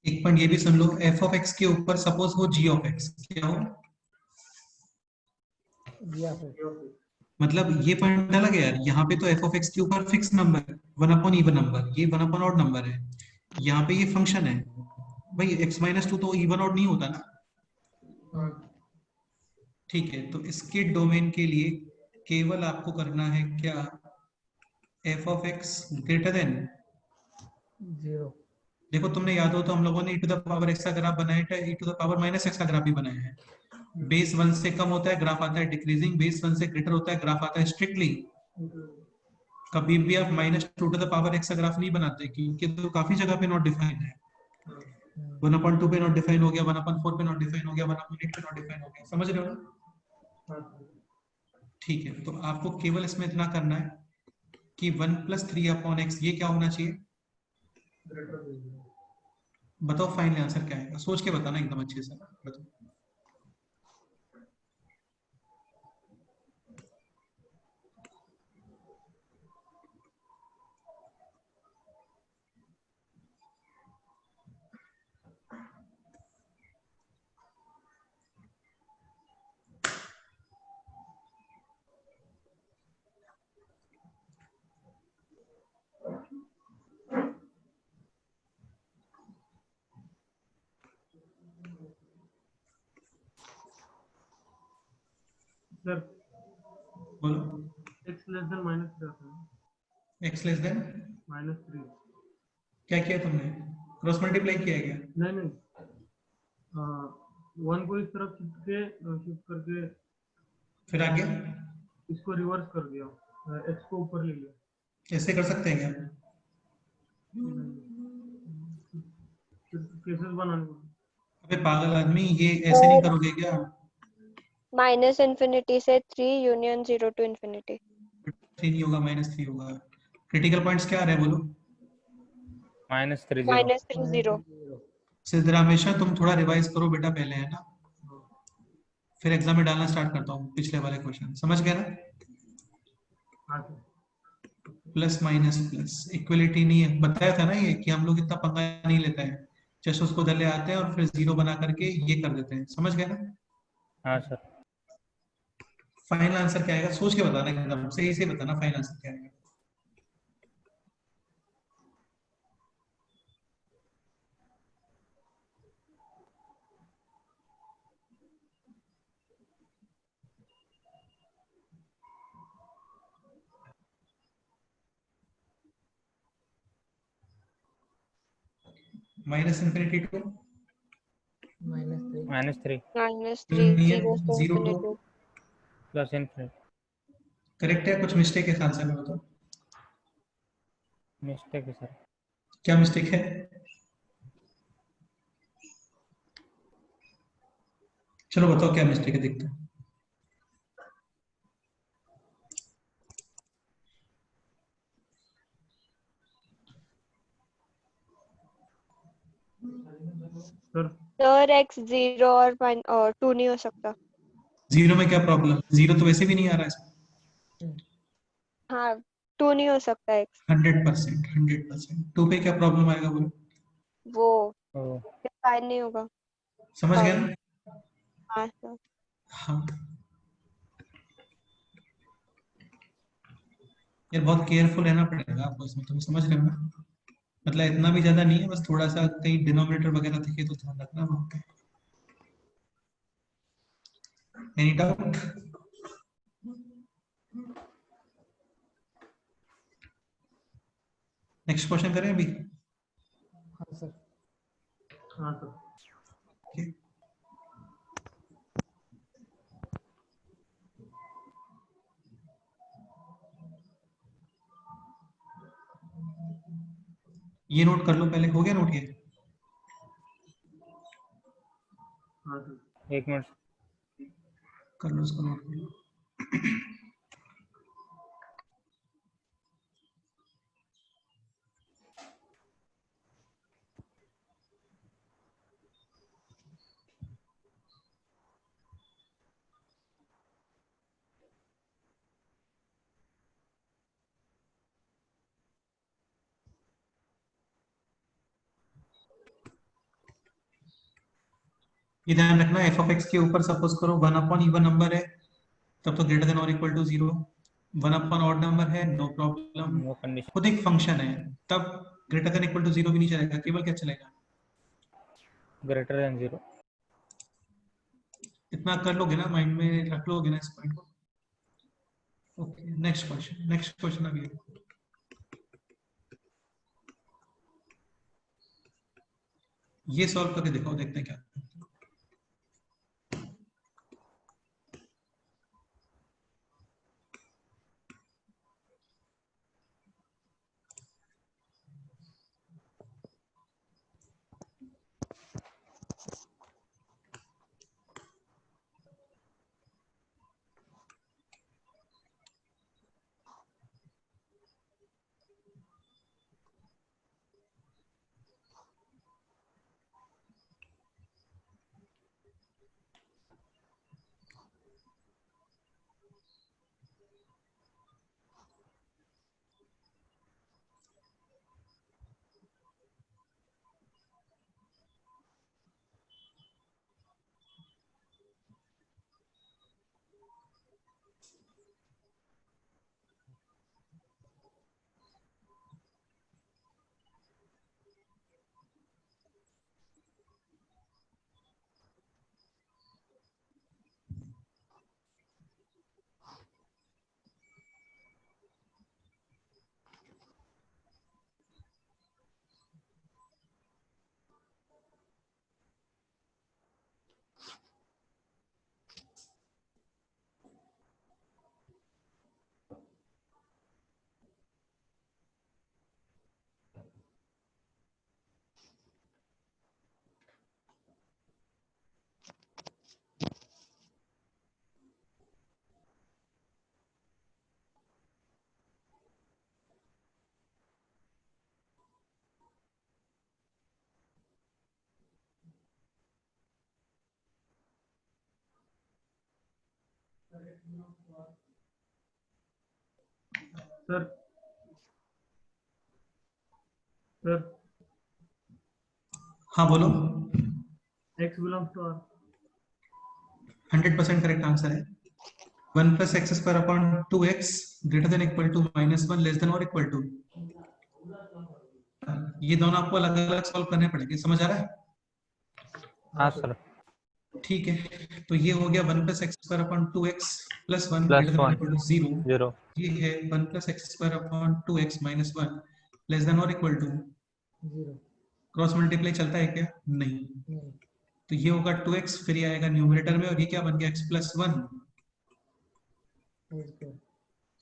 एक पॉइंट ये भी सुन लो, f ऑफ x के ऊपर सपोज हो g ऑफ x, क्या हो? मतलब ये पॉइंट अलग है यार, यहाँ पे तो f ऑफ x के ऊपर फिक्स नंबर 1/, इवन नंबर, ये 1/ऑड नंबर है। यहाँ पे ये फंक्शन है भाई, x-2 तो इवन ऑड नहीं होता ना। ठीक है, तो इसके डोमेन के लिए केवल आपको करना है क्या? f of x greater than 0। देखो तुमने याद हो तो हम लोगों ने e to the power x का ग्राफ बनाया था, e to the power -x का ग्राफ भी बनाया है। बेस 1 से कम होता है ग्राफ आता है डिक्रीजिंग, बेस 1 से ग्रेटर होता है ग्राफ आता है स्ट्रिक्टली। कभी भी आप -2 टू द पावर x का ग्राफ नहीं बनाते, क्योंकि तो काफी जगह पे नॉट डिफाइंड है। 1/2 पे नॉट डिफाइन हो गया, 1/4 पे नॉट डिफाइन हो गया, 1/8 पे नॉट डिफाइन हो गया, समझ रहे हो ना? ठीक है, तो आपको केवल इसमें इतना करना है कि 1 + 3/x ये क्या होना चाहिए? बताओ फाइनल आंसर क्या आएगा, सोच के बताना एकदम अच्छे से। बताओ। सर बोलो। x लेस देन -3 आता है। x लेस देन -3 क्या किया तुमने? क्रॉस मल्टीप्लाई किया क्या? नहीं 1 को इस तरफ शिफ्ट करके फिर आगे इसको रिवर्स कर दिया, x को ऊपर ले लिया। ऐसे कर सकते हैं क्या? केसेस बनाने को। अबे पागल आदमी, ये ऐसे नहीं करोगे क्या? -∞ से 3 यूनियन 0 to infinity। 3 नहीं होगा, -3 होगा। क्रिटिकल पॉइंट्स क्या आ रहे हैं बोलो? -3 0 -3 0। सिद्ध हमेशा तुम थोड़ा रिवाइज करो बेटा पहले, है ना? फिर एग्जाम में डालना स्टार्ट करता हूँ पिछले वाले क्वेश्चन, समझ गए ना? हाँ sir. Plus minus plus equality नहीं है, बताया था ना ये कि हम लोग इतना पंगा नहीं लेते हैं, जस्ट उसको उधर ले आते हैं और फिर जीरो बना करके ये कर देते हैं, समझ गए ना? हाँ सर। फाइनल आंसर क्या आएगा सोच के बताना, एकदम सही से बताना फाइनल आंसर क्या आएगा। -∞ To -3 -3 0 to 0 to infinity। +∞। Correct है, कुछ मिस्टेक है इस आंसर में बताओ, मिस्टेक है सर। क्या मिस्टेक है? चलो बताओ क्या मिस्टेक है, देखते हैं। सर सर x 0 और 2 नहीं हो सकता। जीरो में क्या प्रॉब्लम? जीरो तो वैसे भी नहीं आ रहा है। हाँ 2 नहीं हो सकता x। 100%, 100%। टू पे क्या प्रॉब्लम आएगा बोलो? वो ओ, फाइन नहीं होगा। समझ गए फाइन। ना? हाँ सर। हाँ यार बहुत केयरफुल रहना पड़ेगा आपको इसमें, तुम समझ रहे हो ना? मतलब इतना भी ज्यादा नहीं है, बस थोड़ा सा कहीं डिनोमिनेटर वगैरह दिखे तो ध्यान रखना वहां पे। Any doubt? नेक्स्ट क्वेश्चन करें अभी? हाँ सर। हाँ सर। Okay. ये नोट कर लो पहले, हो गया नोट ये? हाँ सर। 1 मिनट। कर लो इसको, नोट कर लो। ये ध्यान रखना, एफ ऑफ एक्स के ऊपर सपोज करो 1 इवन नंबर है, तब तो ग्रेटर देन और इक्वल टू 0। 1 ऑड नंबर है, नो प्रॉब्लम। No condition. खुद एक फंक्शन है, तब ग्रेटर देन इक्वल टू 0 भी नहीं चलेगा, केवल क्या चलेगा? >0। इतना कर लोगे ना, माइंड में रख लोगे ना इस पॉइंट को। Okay next question, next question अभी ये सॉल्व करके दिखाओ, देखते हैं क्या। सर सर हाँ बोलो। x belongs to R। 100% correct answer है। 1 plus x square upon 2x greater than equal to -1 less than or equal to। ये दोनों आपको अलग अलग सॉल्व करने पड़ेंगे, समझ आ रहा है? हाँ सर। ठीक है, तो ये हो गया 1 plus x square upon 2x plus 1 plus greater than or 1 equal to 0। 0 ये है 1 plus x square upon 2x minus 1 less than or equal to। 0 cross multiply चलता है क्या? नहीं। नहीं तो ये होगा 2x, फिर ये आएगा न्यूमरेटर में, और ये क्या बन गया? x plus 1। होल स्क्वायर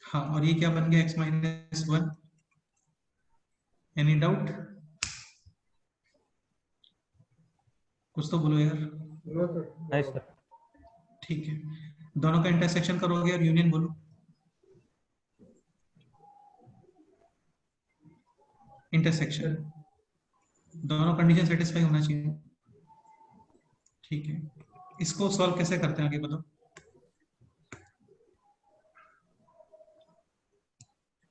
हाँ, और ये क्या बन गया? x minus 1। Any doubt? कुछ तो बोलो यार। No sir. नहीं सर। ठीक है, दोनों का इंटरसेक्शन करोगे और यूनियन बोलो। इंटरसेक्शन, दोनों कंडीशन सेटिस्फाई होना चाहिए। ठीक है, इसको सॉल्व कैसे करते हैं आगे बताओ।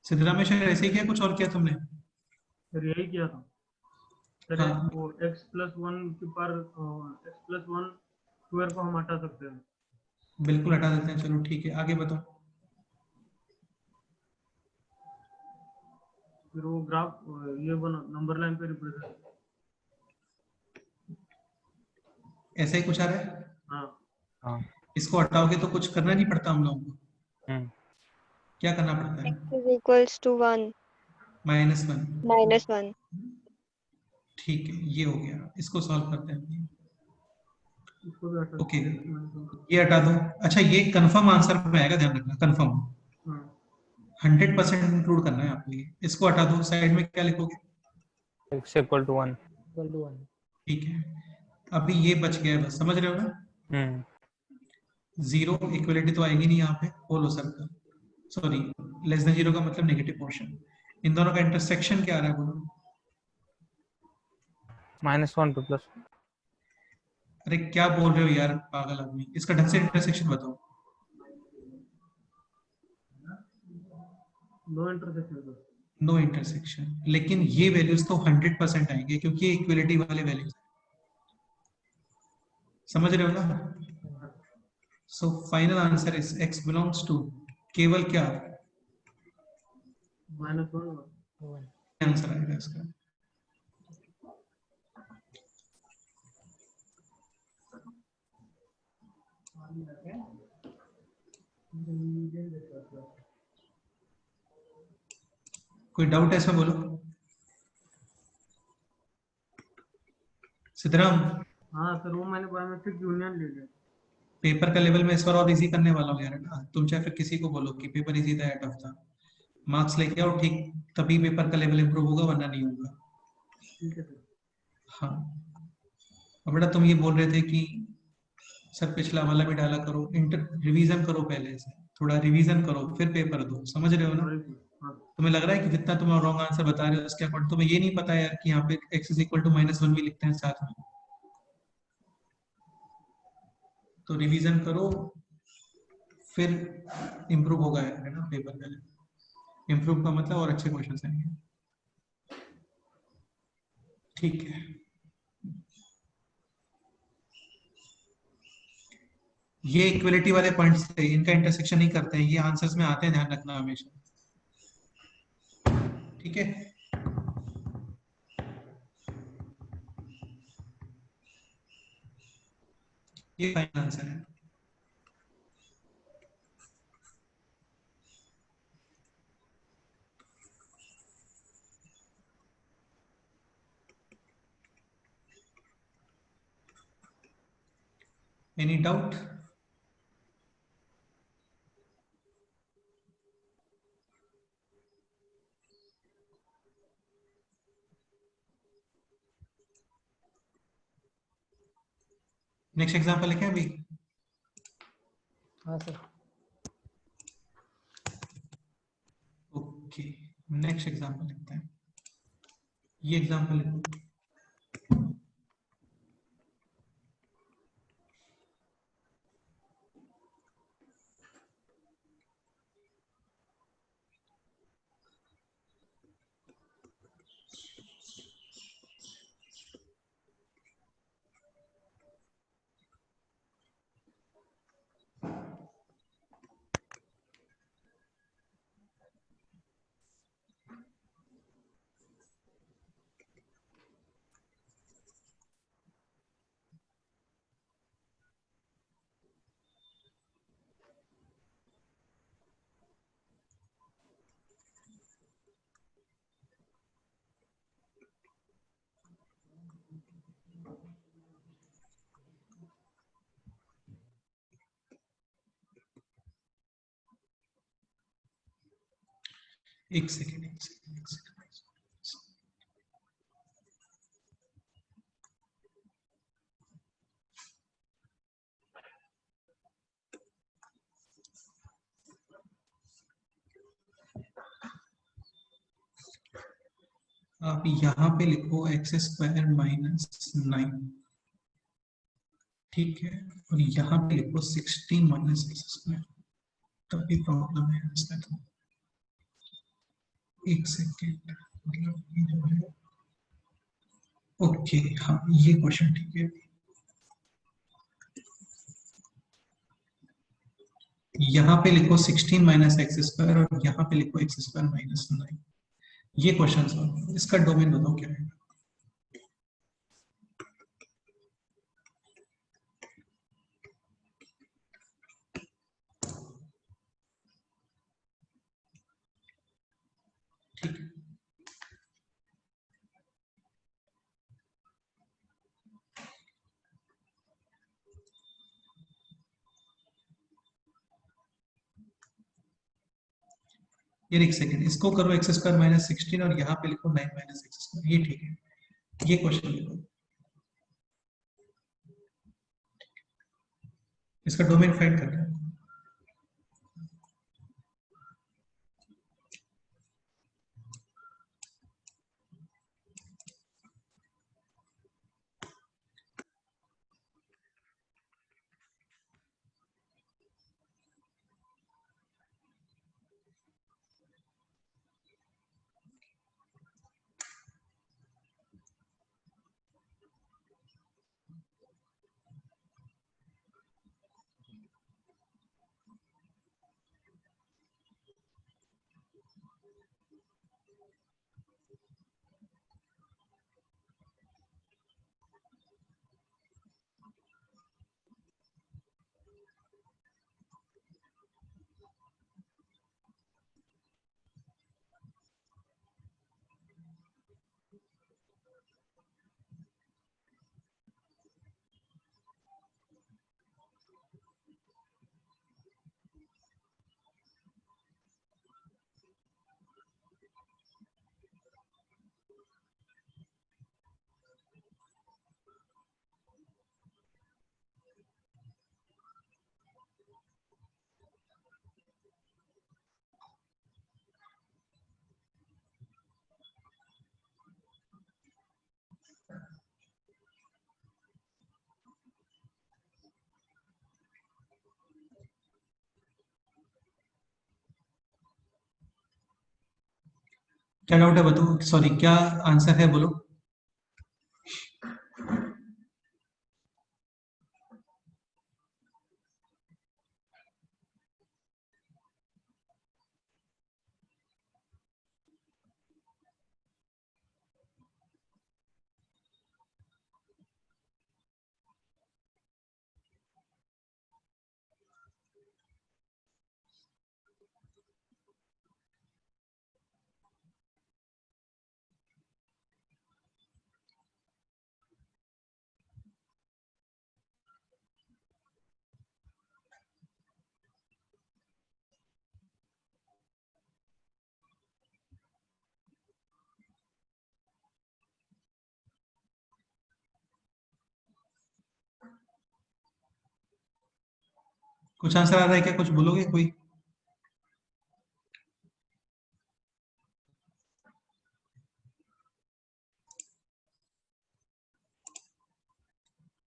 सिद्धरामेश्वर ऐसे ही किया, कुछ और किया तुमने? सर यही किया था सर। हाँ। वो x प्लस 1 के पर x प्लस 1 स्क्वायर को हम हटा सकते हैं। बिल्कुल हटा देते हैं, चलो ठीक है, आगे बताओ। फिर वो ग्राफ ये बना नंबर लाइन पे रिप्रेजेंट। ऐसा ही कुछ आ रहा है? हाँ हाँ। इसको हटाओगे तो कुछ करना नहीं पड़ता हम लोगों को। क्या करना पड़ता है? x is equals to 1 -1। -1। ठीक है, ये हो गया, इसको सॉल्व करते हैं। इसको भी हटा ओके, सकते हैं। ये हटा दो। अच्छा, ये कंफर्म आंसर में आएगा, ध्यान रखना, कंफर्म। हाँ 100% इंक्लूड करना है आपको ये। इसको हटा दो, साइड में क्या लिखोगे? x equal to 1। Equal to 1 ठीक है, अभी ये बच गया है, बस समझ रहे हो ना? 0 इक्वलिटी तो आएगी नहीं यहाँ पे, होल हो सकता, सॉरी, लेस देन 0 का मतलब नेगेटिव पोर्शन। इन दोनों का इंटरसेक्शन क्या आ रहा है बोलो? -1 टू प्लस। अरे क्या बोल रहे हो यार पागल आदमी, इसका ढंग से इंटरसेक्शन बताओ। No intersection sir. No intersection, लेकिन ये वैल्यूज तो 100% आएंगे क्योंकि ये इक्वलिटी वाले वैल्यूज, समझ रहे हो ना? So final answer is x belongs to केवल क्या? -1 आंसर आएगा इसका। कोई डाउट है इसमें बोलो। सिद्धराम, हाँ सर, वो मैंने बायोमेट्रिक यूनियन ले लिया। पेपर का लेवल में इस बार और इजी करने वाला हूँ यार ना, तुम चाहे फिर किसी को बोलो कि पेपर इजी था या टफ था, मार्क्स लेके आओ ठीक, तभी पेपर का लेवल इंप्रूव होगा, वरना नहीं होगा। ठीक है सर। हाँ, और बेटा तुम ये बोल रहे थे कि सर पिछला वाला भी डाला करो, इंटर रिवीजन करो, पहले से थोड़ा रिवीजन करो फिर पेपर दो, समझ रहे हो ना? Sorry sir. हाँ तुम्हें लग रहा है कि जितना तुम रॉन्ग आंसर बता रहे हो उसके अकॉर्डिंग तुम्हें ये नहीं पता यार कि यहाँ पे x इज इक्वल टू -1 भी लिखते हैं साथ में। तो रिवीजन करो, फिर इंप्रूव होगा यार, है ना, पेपर का। इंप्रूव का मतलब और अच्छे क्वेश्चन आएंगे। ठीक है, ये इक्वलिटी वाले पॉइंट्स थे, इनका इंटरसेक्शन नहीं करते हैं, ये आंसर्स में आते हैं, ध्यान रखना हमेशा। ठीक है, ये फाइनल आंसर है। Any doubt? नेक्स्ट एग्जांपल लिखें अभी। हाँ सर। ओके, नेक्स्ट एग्जांपल लिखते हैं, ये एग्जांपल लिखो। एक सेकेंड, एक सेकेंड, एक सेकेंड। आप यहाँ पे लिखो एक्स स्क्वायर माइनस 9, ठीक है, और यहाँ पे लिखो 16 माइनस एक्स स्क्वायर, तभी प्रॉब्लम है इसमें। तो एक सेकेंड, मतलब ये जो है, ओके, हाँ ये क्वेश्चन ठीक है। यहाँ पे लिखो 16 माइनस एक्स स्क्वायर और यहाँ पे लिखो एक्स स्क्वायर माइनस 9, ये क्वेश्चन सॉल्व। इसका डोमेन बताओ क्या है। ठीक है, यार एक सेकेंड, इसको करो एक्स स्क्वायर माइनस 16 और यहाँ पे लिखो 9 माइनस एक्स स्क्वायर, ये ठीक है, ये क्वेश्चन लिखो। इसका डोमेन फाइंड करना है। क्या डाउट है बताओ, सॉरी क्या आंसर है बोलो। कुछ आंसर आ रहा है क्या, कुछ बोलोगे कोई।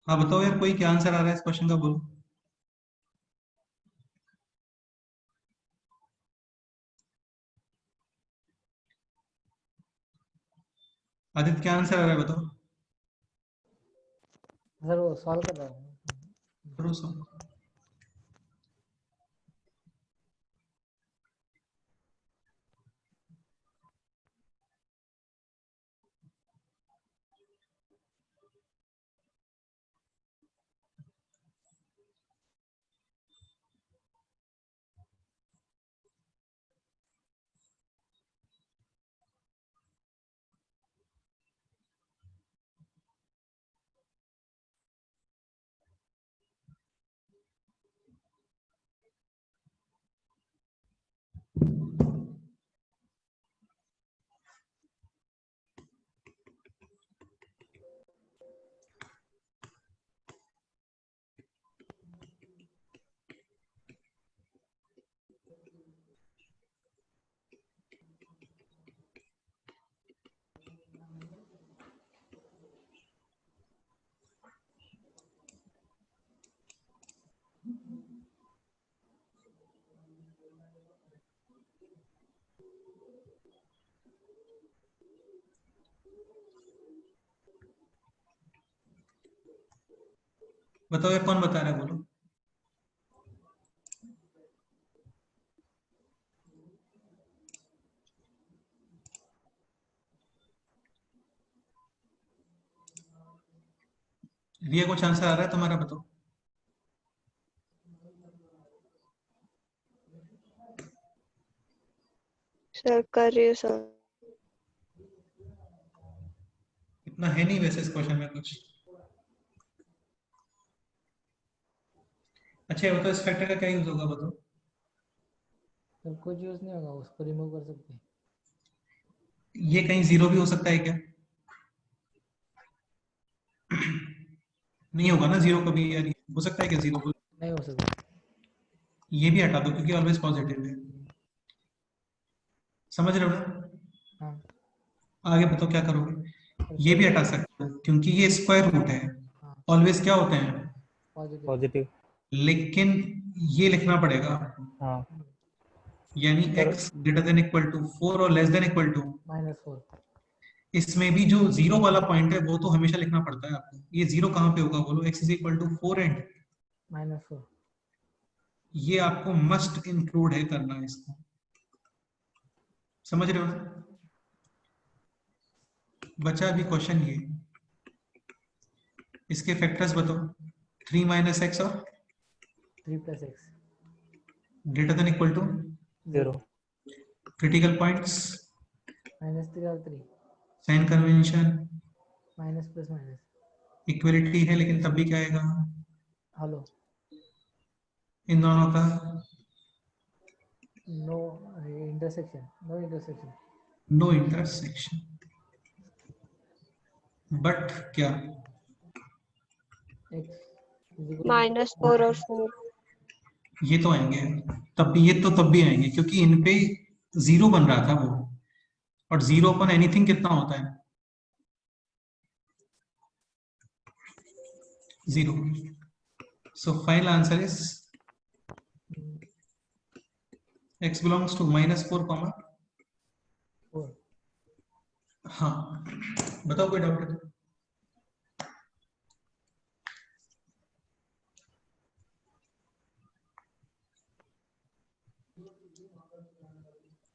हाँ बताओ यार, कोई क्या आंसर आ रहा है इस क्वेश्चन का, बोलो। आदित्य क्या आंसर आ रहा है बताओ। सर वो सॉल्व कर रहा हूँ। करो सो। बताओ यार, कौन बता रहा है, बोलो। रिया, कुछ आंसर आ रहा है तुम्हारा, बताओ। सर कर रही हूँ सर। इतना है नहीं वैसे इस क्वेश्चन में कुछ। अच्छा, ये बताओ इस फैक्टर का क्या यूज होगा, बताओ। तो कुछ यूज नहीं होगा, उसको रिमूव कर सकते हैं। ये कहीं जीरो भी हो सकता है क्या? नहीं होगा ना जीरो कभी यार, हो सकता है क्या जीरो? नहीं हो सकता। ये भी हटा दो क्योंकि ऑलवेज पॉजिटिव है। समझ रहे हो ना? हाँ। आगे बताओ क्या करोगे। और ये भी फिर हटा सकते हो क्योंकि ये स्क्वायर रूट है। हाँ ऑलवेज क्या होते हैं? पॉजिटिव। पॉजिटिव। लेकिन ये लिखना पड़ेगा, हाँ यानी sir. x greater than equal to 4 और लेस देन इक्वल टू। -4। इसमें भी जो जीरो वाला पॉइंट है वो तो हमेशा लिखना पड़ता है आपको। ये जीरो कहाँ पे होगा बोलो? x is equal to 4 and -4। ये आपको मस्ट इंक्लूड है करना इसको। समझ रहे हो ना? बचा अभी क्वेश्चन ये, इसके फैक्टर्स बताओ। 3 माइनस एक्स और 3 + x। Greater than equal to 0। Critical points, -3 और 3। Sign convention, minus plus minus. Equality है लेकिन तब भी क्या आएगा हेलो। इन दोनों का? No intersection. No intersection. No intersection. But क्या? x = -4 और 4। ये तो आएंगे, तब भी ये तो तब भी आएंगे क्योंकि इन पे जीरो बन रहा था वो, और जीरो अपन एनीथिंग कितना होता है? Zero. So final answer is x belongs to -4 comma. 4। हाँ, बताओ कोई डाउट है तो।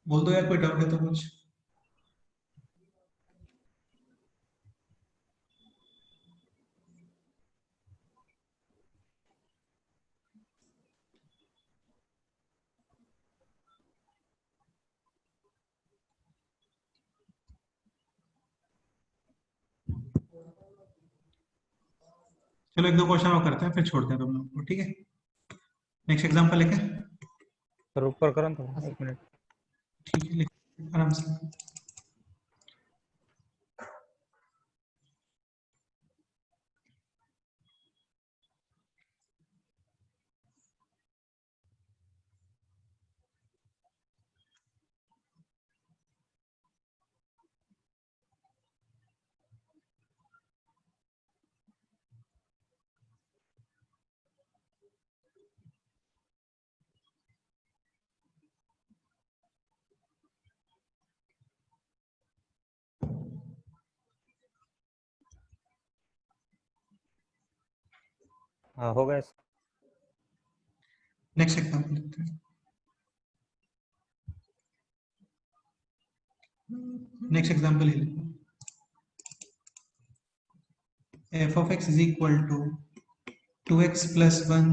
बोल दो यार, कोई डाउट है तो कुछ। चलो एक दो क्वेश्चन और करते हैं फिर छोड़ते हैं तुम लोग को, ठीक है? नेक्स्ट एग्जांपल लेके। सर ऊपर करो तो 1 मिनट। ठीक है, लिख आराम से। हाँ हो गया। नेक्स्ट एग्जांपल लेते हैं। नेक्स्ट एग्जांपल ले लो। f of x is equal to 2x plus 1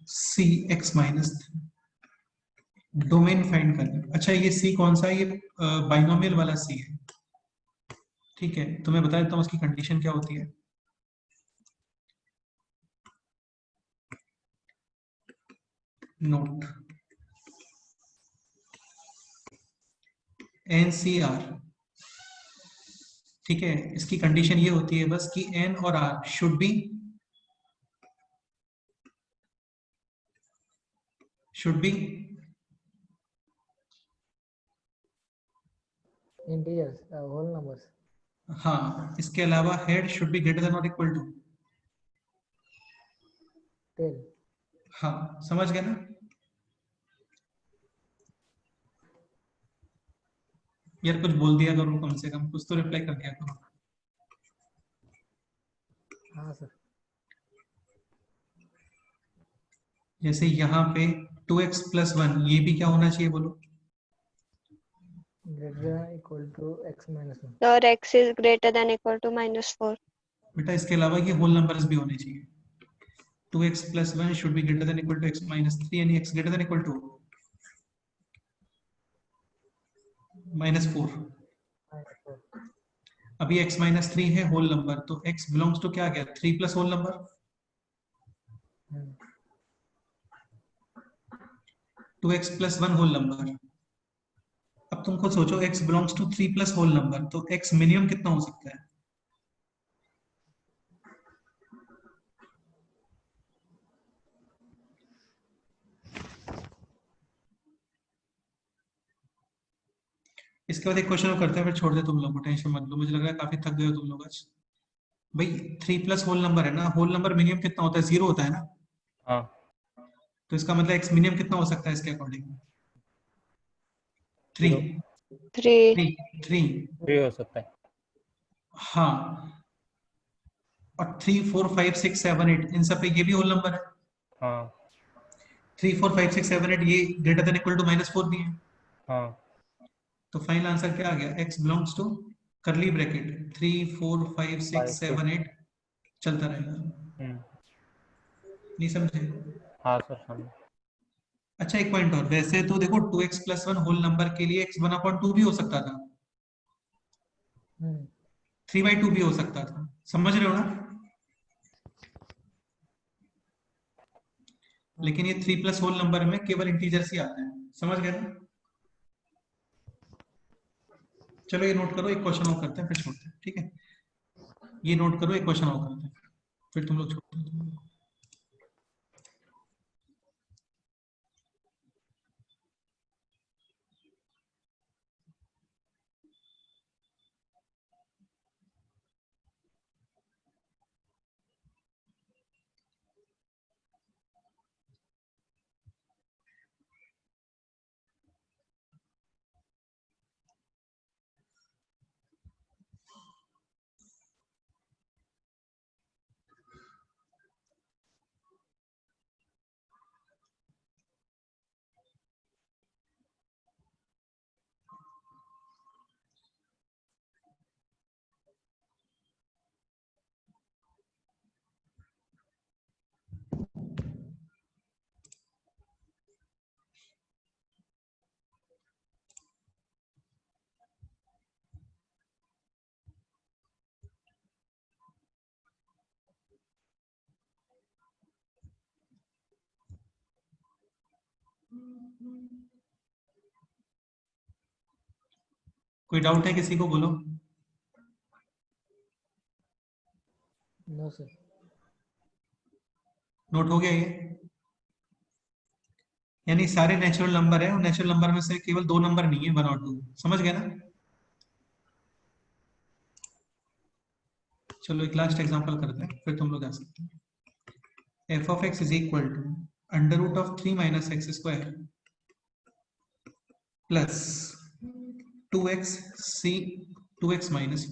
c x minus 3। Domain find करना। अच्छा, ये c कौन सा है? ये बाइनोमियल वाला c है। ठीक है, तो मैं बता देता हूँ उसकी कंडीशन क्या होती है। Note NCR। ठीक है, इसकी कंडीशन ये होती है बस कि n और r should be integers whole numbers. हाँ, इसके अलावा head should be greater than और इक्वल टू। टेल। हाँ, समझ गए ना? यार कुछ बोल दिया करो, कम से कम कुछ तो रिप्लाई कर दिया करो। हाँ सर। जैसे यहाँ पे 2x + 1, ये भी क्या होना चाहिए बोलो? Greater than equal to x minus 1। और x is greater than equal to -4. बेटा इसके अलावा ये होल नंबर्स भी होने चाहिए। 2x + 1 should be greater than equal to x minus 3 यानी x greater than equal to -4। अभी x minus 3 है होल नंबर, तो x बिलोंग्स टू क्या आ गया? 3 plus whole number. 2x + 1 whole number. अब तुम खुद सोचो, x belongs to 3 plus whole number, तो x मिनिमम कितना हो सकता है? इसके बाद एक क्वेश्चन और करते हैं, फिर छोड़ दे तुम लोग को, टेंशन मत लो, मुझे लग रहा है काफी थक गए हो तुम लोग आज। भाई 3 प्लस होल नंबर है ना, होल नंबर मिनिमम कितना होता है? 0 होता है ना। हाँ तो इसका मतलब x मिनिमम कितना हो सकता है इसके अकॉर्डिंग? 3। 3. 3। भी हो सकता है। हाँ, और 3 4 5 6 7 8 इन सब पे ये भी होल नंबर है। हाँ 3 4 5 6 7 8 ये ग्रेटर देन इक्वल टू -4 भी है। हाँ तो फाइनल आंसर क्या आ गया? x belongs to curly bracket 3 4 5 6 5 6। 7 8 चलता रहेगा। नहीं समझे? हाँ सर समझ। अच्छा एक पॉइंट और, वैसे तो देखो 2x + 1 होल नंबर के लिए x 1/2 भी हो सकता था, 3/2 भी हो सकता था, समझ रहे हो ना? लेकिन ये 3 प्लस होल नंबर में केवल इंटीजर्स ही आते हैं, समझ गए ना? चलो ये नोट करो, एक क्वेश्चन और करते हैं फिर छोड़ते हैं, ठीक है? ये नोट करो, एक क्वेश्चन और करते हैं फिर तुम लोग छोड़ते हैं। कोई डाउट है किसी को? बोलो। No sir. नोट हो गया ये? यानी सारे नेचुरल नंबर है, और नेचुरल नंबर में से केवल 2 नंबर नहीं है, 1 और 2, समझ गए ना? चलो एक लास्ट एग्जांपल करते हैं, फिर तुम लोग जा सकते हैं। f of x is equal to √3 - x² plus 2x c 2x - 1।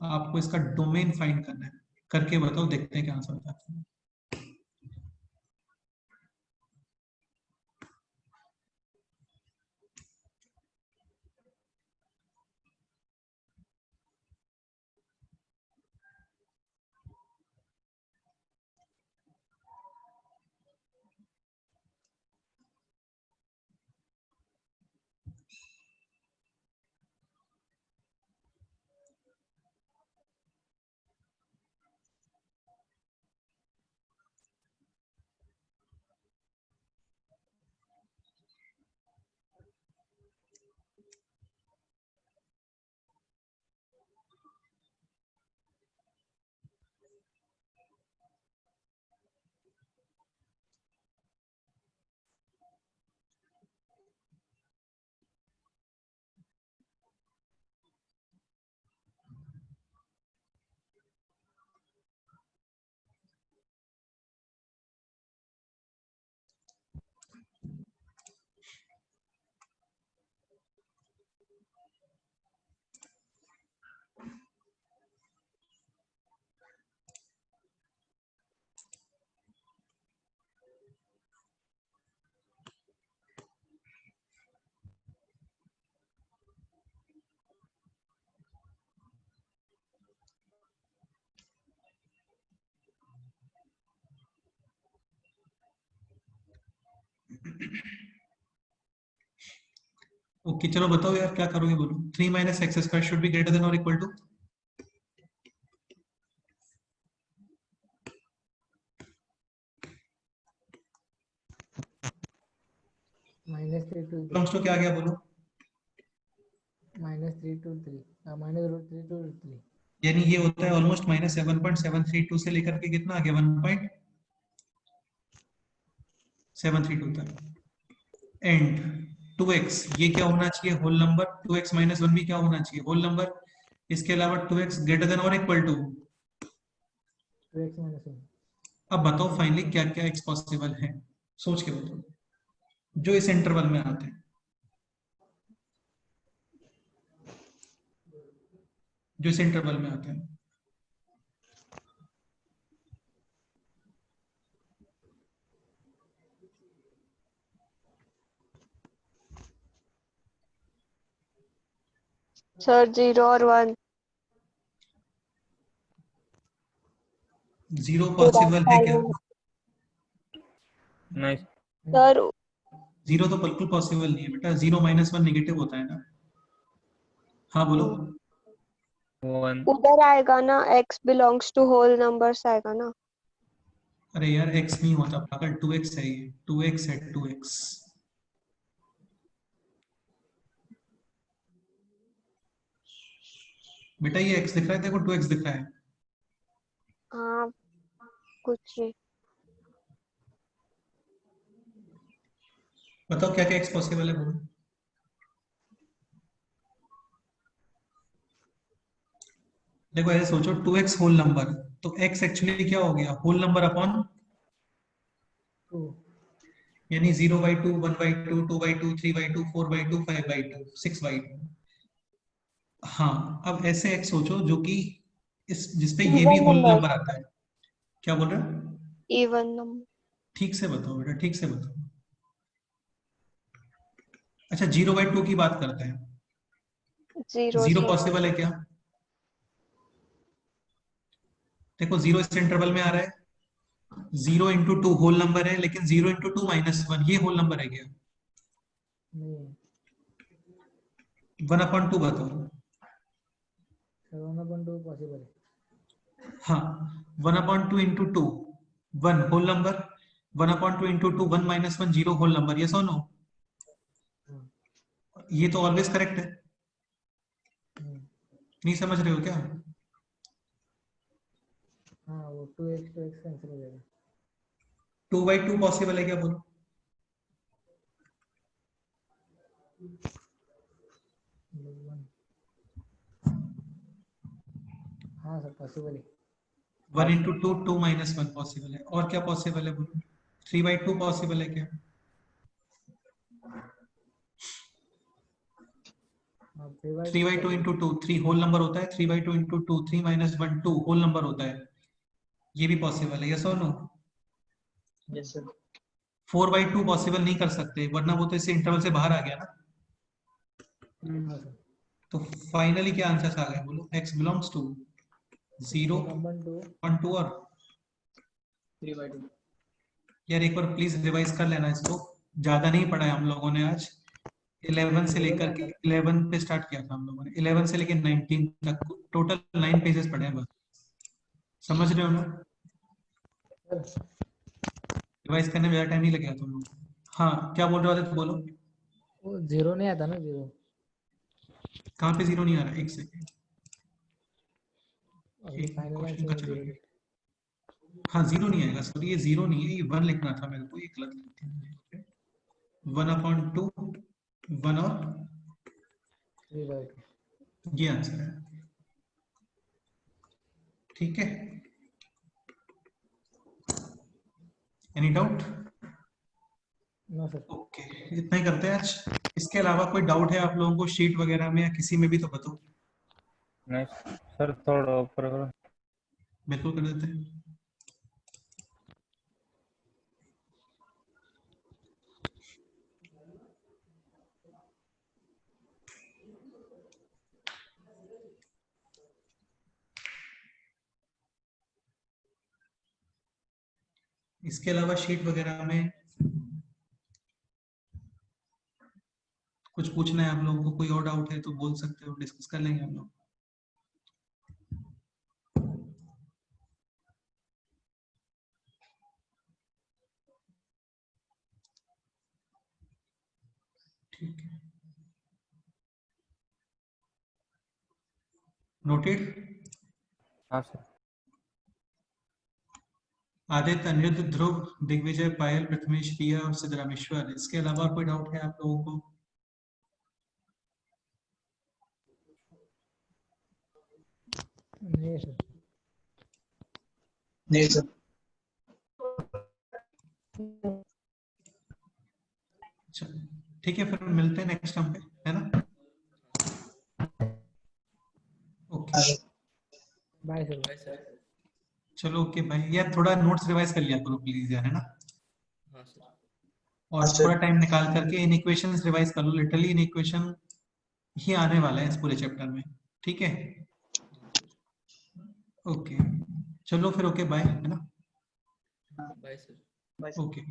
आपको इसका डोमेन फाइंड करना है, करके बताओ, देखते हैं क्या आंसर आता है। ओके चलो बताओ यार क्या करोगे बोलो। 3 minus x square should be greater than और equal to -3 to belongs to क्या गया बोलो। -3 to 3 -√3 to 3 यानी ये होता है ऑलमोस्ट -7.732 से लेकर के कितना आ गया 1.732 तक। एंड 2x ये क्या होना चाहिए होल नंबर, 2x माइनस 1 भी क्या होना चाहिए होल नंबर। इसके अलावा 2x ग्रेटर देन और इक्वल टू। 2x - 1 अब बताओ फाइनली क्या क्या x पॉसिबल है, सोच के बताओ जो इस इंटरवल में आते हैं, जो इस इंटरवल में आते हैं। सर 0 और 1 जीरो पॉसिबल है क्या? नहीं सर जीरो तो बिल्कुल पॉसिबल नहीं है बेटा, 0 माइनस 1 निगेटिव होता है ना। हाँ बोलो। 1 उधर आएगा ना, x belongs to whole numbers आएगा ना। अरे यार x नहीं होता पागल, 2x है ये, 2x है 2x। बेटा ये x दिख रहा है देखो, 2x दिख रहा है। हाँ कुछ नहीं। बताओ क्या क्या x पॉसिबल है बोलो। देखो ऐसे सोचो 2x होल नंबर, तो x एक्चुअली क्या हो गया होल नंबर अपॉन, 2 यानी 0/2 1/2 2/2 3/2 4/2 5/2 6/2। हाँ अब ऐसे x सोचो जो कि इस जिसपे ये भी इवन होल नंबर, नंबर आता है। क्या बोल रहे हो? Even number. ठीक से बताओ बेटा, ठीक से बताओ। अच्छा 0/2 की बात करते हैं। 0 जीरो 0 पॉसिबल है क्या? देखो जीरो इस इंटरवल में आ रहा है, 0 × 2 होल नंबर है, लेकिन 0 × 2 - 1 ये होल नंबर है क्या? नहीं 1/2 बताओ। 7/2 पॉसिबल है। हाँ 1/2 × 2 1 whole number, 1/2 × 2 1 - 1 0 whole number, yes और नो? हाँ ये तो ऑलवेज करेक्ट है, हम्म, नहीं समझ रहे हो क्या? हाँ वो 2x कैंसिल हो जाएगा। 2/2 पॉसिबल है क्या बोलो। One, हाँ सर पॉसिबल है। 1 × 2 2 - 1 पॉसिबल है, और क्या पॉसिबल है बोलो। 3/2 पॉसिबल है क्या? हाँ 3/2 × 2 3 होल नंबर होता है, 3/2 × 2 3 - 1 2 होल नंबर होता है, ये भी पॉसिबल है, यस और नो? Yes sir. 4/2 पॉसिबल नहीं कर सकते वरना वो तो इस इंटरवल से बाहर आ गया ना। हाँ सर। तो फाइनली क्या आंसर आ गया बोलो, x बिलोंग्स टू 0 1/2 1 2 और 3/2। यार एक बार प्लीज रिवाइज कर लेना इसको, ज्यादा नहीं पढ़ा है हम लोगों ने आज। 11 से 0 में लेकर के आता 11 पे स्टार्ट किया था हम लोगों ने, 11 से लेकर 19 तक टोटल 9 पेजेस पढ़े हैं बस, समझ रहे हो ना? सर। रिवाइज करने में ज्यादा टाइम नहीं लगेगा तुम लोग को। हाँ क्या बोल रहे हो तो बोलो। वो 0 नहीं आता ना 0। कहाँ पे 0 नहीं आ रहा, एक सेकेंड, अभी एक फाइनल क्वेश्चन आंसर का में चला 0 गया। हाँ 0 नहीं आएगा, सॉरी ये 0 नहीं है, ये 1 लिखना था मेरे को, ये गलत लिख दिया। 1/2 1 और 3/2। ये आंसर है, ठीक है। Any doubt? No sir. Okay इतना ही करते हैं आज। इसके अलावा कोई डाउट है आप लोगों को शीट वगैरह में या किसी में भी तो बताओ। नहीं सर, थोड़ा ऊपर करो। बिल्कुल कर देते हैं। इसके अलावा शीट वगैरह में कुछ पूछना है आप लोगों को, कोई और डाउट है तो बोल सकते हो, डिस्कस कर लेंगे हम लोग। ठीक है, नोटेड। हाँ सर। आदित्य, अनिरुद्ध, ध्रुव, दिग्विजय, पायल, प्रथमेश, प्रिया और सिद्धरामेश्वर, इसके अलावा कोई डाउट है आप लोगों को? नहीं सर। नहीं सर। अच्छा ठीक है, फिर मिलते हैं नेक्स्ट टर्म पे, है ना? Okay bye sir. चलो, ओके बाय। यार थोड़ा नोट्स रिवाइज कर लिया करो प्लीज यार, है ना? हाँ सर। और थोड़ा टाइम निकाल करके इन इक्वेशंस रिवाइज कर लो, लिटरली इन इक्वेशन ही आने वाला है इस पूरे चैप्टर में, ठीक है? ओके चलो फिर, ओके बाय, है ना? Bye sir. ओके।